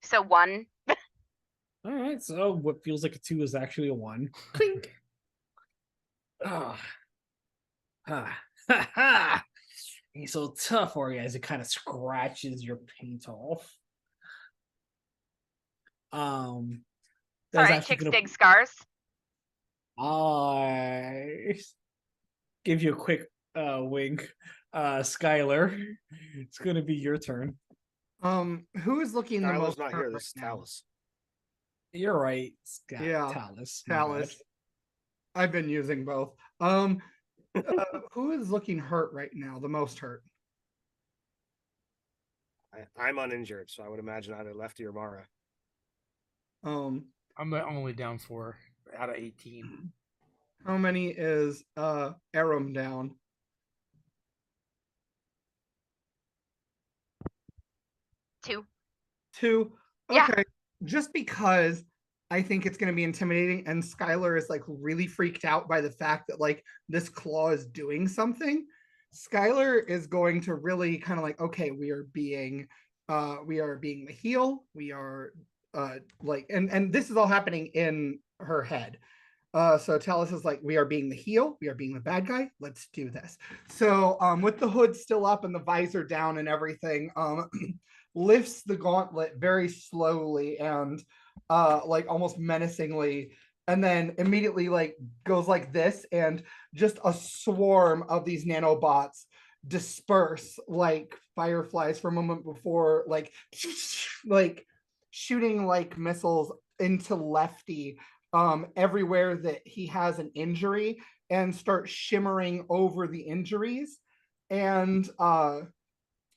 So 1. All right, so what feels like a 2 is actually a 1. Clink. Ah. Ha ha ha. He's so tough for you as it kind of scratches your paint off. All That's right, actually chicks gonna dig scars. I give you a quick wink. Skylar, it's gonna be your turn. Who is looking the Tyler's most not hurt here. right This is now? Talus. You're right, Yeah, Talus. my Talus. bad. I've been using both. Who is looking hurt right now? The most hurt. I'm uninjured, so I would imagine either Lefty or Mara. Um, I'm only down 4 out of 18. how many is Aram down? 2. 2. Yeah. Okay. Just because I think it's going to be intimidating, and Skylar is like really freaked out by the fact that like this claw is doing something. Skylar is going to really kind of like, okay, we are being the heel. We are like, and this is all happening in her head. So Talus is like, we are being the heel, we are being the bad guy. Let's do this. So with the hood still up and the visor down and everything, lifts the gauntlet very slowly and like almost menacingly, and then immediately like goes like this, and just a swarm of these nanobots disperse like fireflies for a moment before like shooting like missiles into Lefty everywhere that he has an injury, and start shimmering over the injuries. And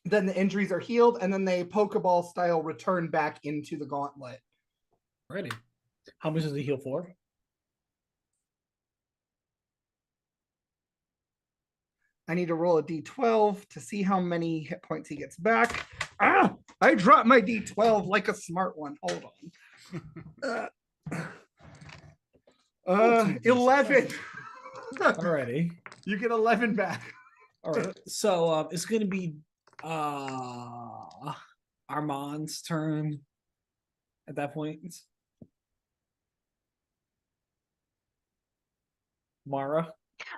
then the injuries are healed, and then they Pokeball style return back into the gauntlet. Ready. How much does it heal for? I need to roll a d12 to see how many hit points he gets back. Ah! I dropped my d12 like a smart one. Hold on. 11. Alrighty. You get 11 back. All right. So it's gonna be Armand's turn at that point. Mara.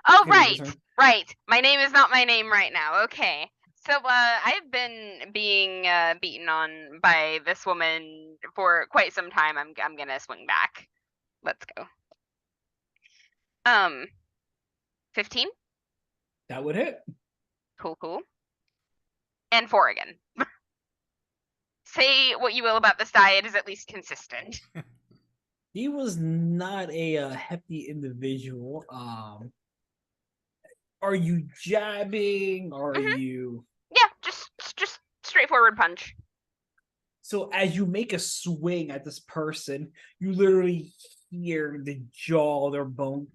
Oh, Henry, right, your turn. right. My name is not my name right now. Okay. So, I've been being beaten on by this woman for quite some time. I'm gonna swing back. Let's go. 15. That would hit. Cool. And 4 again. Say what you will about this die, it is at least consistent. He was not a hefty individual. Are you jabbing? Are you? Yeah, just straightforward punch. So as you make a swing at this person, you literally hear the jaw, their bone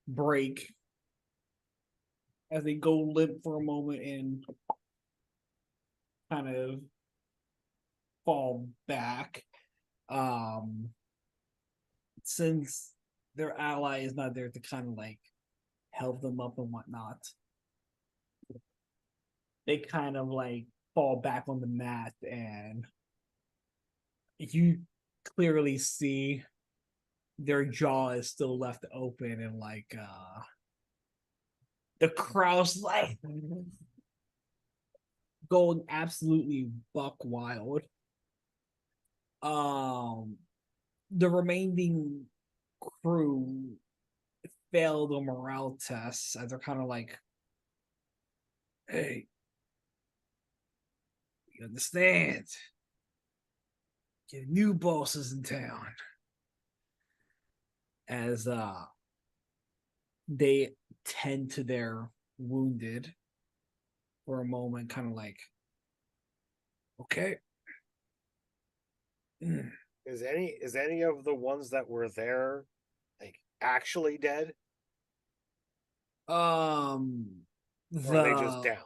break as they go limp for a moment and kind of fall back. Since their ally is not there to kind of like help them up and whatnot, they kind of like fall back on the mat, and you clearly see their jaw is still left open, and like the crowd's like going absolutely buck wild. The remaining crew failed the morale tests as they're kind of like, hey, you understand? Your new boss is in town. As they tend to their wounded for a moment, kind of like, okay. Is any of the ones that were there like actually dead? Or are they just down?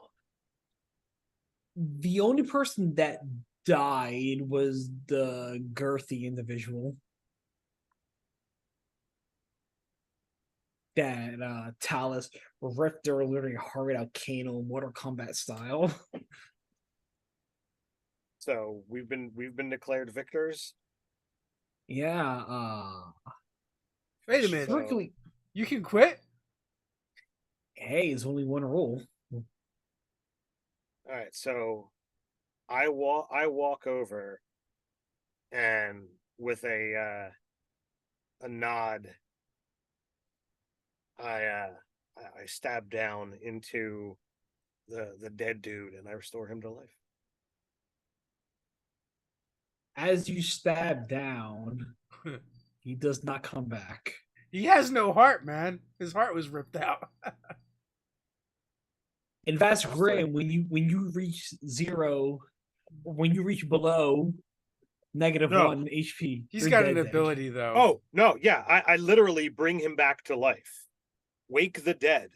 The only person that died was the girthy individual that Talus ripped their literally heart out Kano Mortal Kombat style. So we've been declared victors. Yeah, Wait a minute. strictly, You can quit? hey, it's only one rule. All right, so I walk over, and with a nod, I stab down into the dead dude, and I restore him to life. As you stab down, he does not come back. He has no heart, man. His heart was ripped out. In fact, Grimm, when you reach zero, when you reach below negative No. 1 HP, He's you're got dead an then. ability, though. Oh no, yeah, I literally bring him back to life. Wake the dead.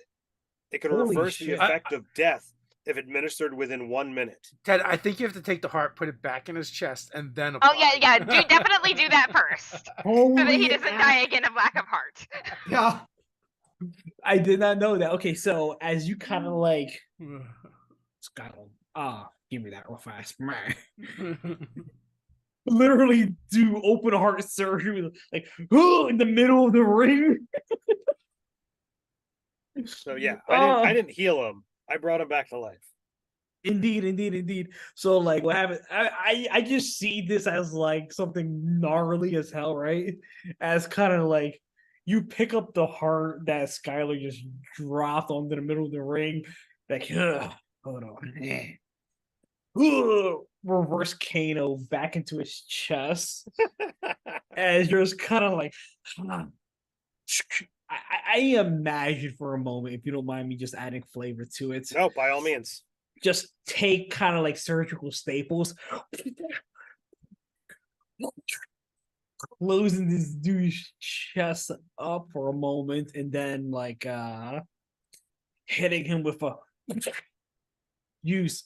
It can Holy reverse the shit. effect of death if administered within 1 minute. Ted, I think you have to take the heart, put it back in his chest, and then Oh apply. yeah, definitely do that first, so that he doesn't die again of lack of heart. Yeah. I did not know that. Okay, so as you kind of like, Scotland, give me that real fast. Literally do open heart surgery, like in the middle of the ring. So yeah, I didn't heal him. I brought him back to life. Indeed. So like what happened? I just see this as like something gnarly as hell, right? As kind of like you pick up the heart that Skylar just dropped onto the middle of the ring, like hold on. Reverse Kano back into his chest. As you're just kind of like I imagine for a moment, if you don't mind me just adding flavor to it, No, by all means. just take kind of like surgical staples, closing this dude's chest up for a moment, and then like hitting him with a use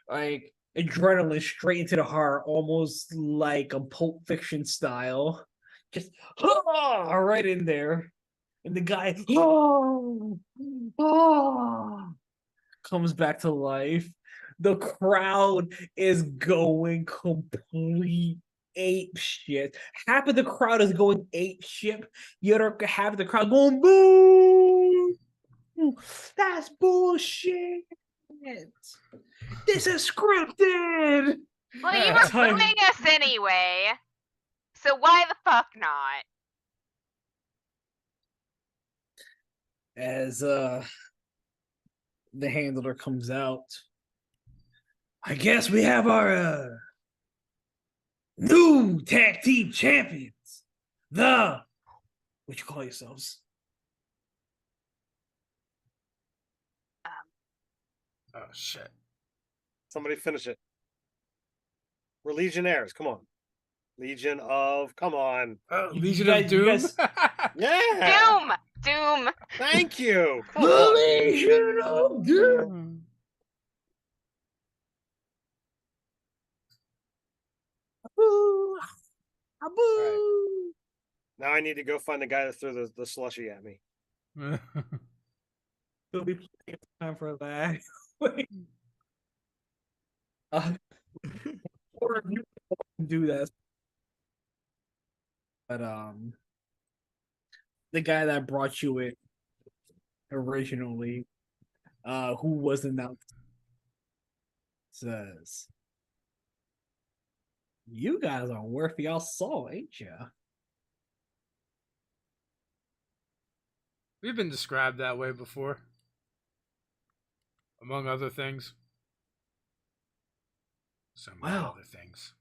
like adrenaline straight into the heart, almost like a Pulp Fiction style. Just right in there. And the guy comes back to life. The crowd is going complete ape shit. Half of the crowd is going ape shit. The other half of the crowd going boo. That's bullshit. This is scripted. Well, you were booing us anyway, so why the fuck not? As the handler comes out, I guess we have our new tag team champions. What you call yourselves? Oh shit! Somebody finish it. We're Legionnaires. Come on. Legion of. Come on. Legion of Doom. Yeah. Doom. Thank you. Come The on. Legion of Doom. Aboo. Aboo. Right. Now I need to go find the guy that threw the slushy at me. There'll be plenty of time for that. Or you can do that. But the guy that brought you it originally, who was announced, says, "You guys are worth y'all salt, ain't ya?" We've been described that way before, among other things. So many Wow. other things.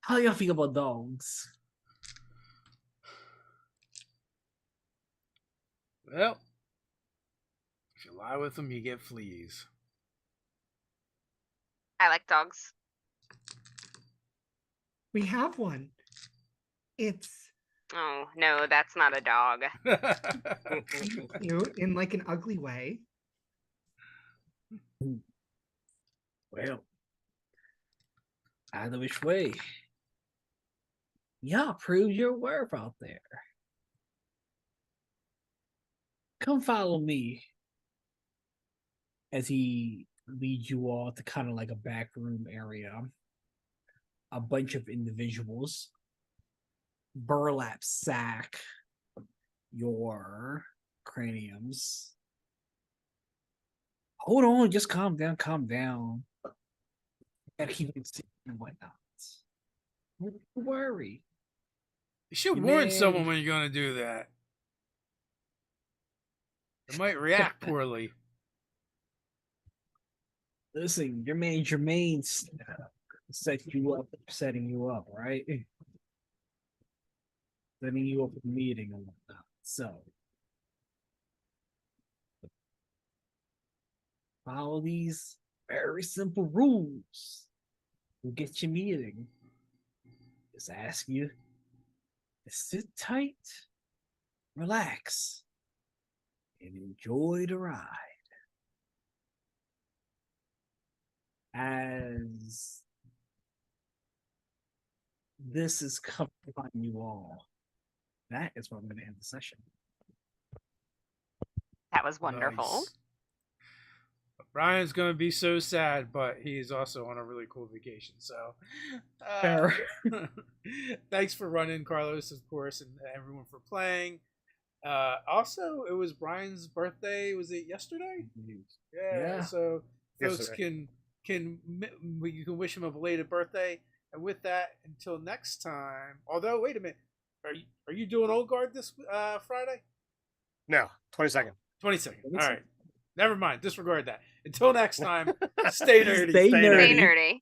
How y'all feel about dogs? Well, if you lie with them, you get fleas. I like dogs. We have one. It's Oh, no, that's not a dog. cute in like an ugly way. Well, either which way, y'all prove your worth out there. Come follow me as he leads you all to kind of like a back room area. A bunch of individuals burlap sack your craniums. Hold on, just calm down, calm down. Gotta keep it safe and whatnot. Don't worry. You should Your warn man- someone when you're going to do that. They might react poorly. Listen, your man Jermaine's set you up, setting you up, right? Setting you up with a meeting and whatnot. So follow these very simple rules. We'll get your meeting. Just ask you to sit tight, relax, and enjoy the ride. As this is coming upon you all, that is where I'm going to end the session. That was wonderful. Nice. Brian's going to be so sad, but he's also on a really cool vacation. So, Fair. thanks for running, Carlos, of course, and everyone for playing. Also, it was Brian's birthday. Was it yesterday? Yeah. So folks you can wish him a belated birthday. And with that, until next time. Although, wait a minute, are you doing Old Guard this Friday? No, 22nd. 22nd. All right. Never mind. Disregard that. Until next time, stay nerdy. Stay nerdy. Stay nerdy.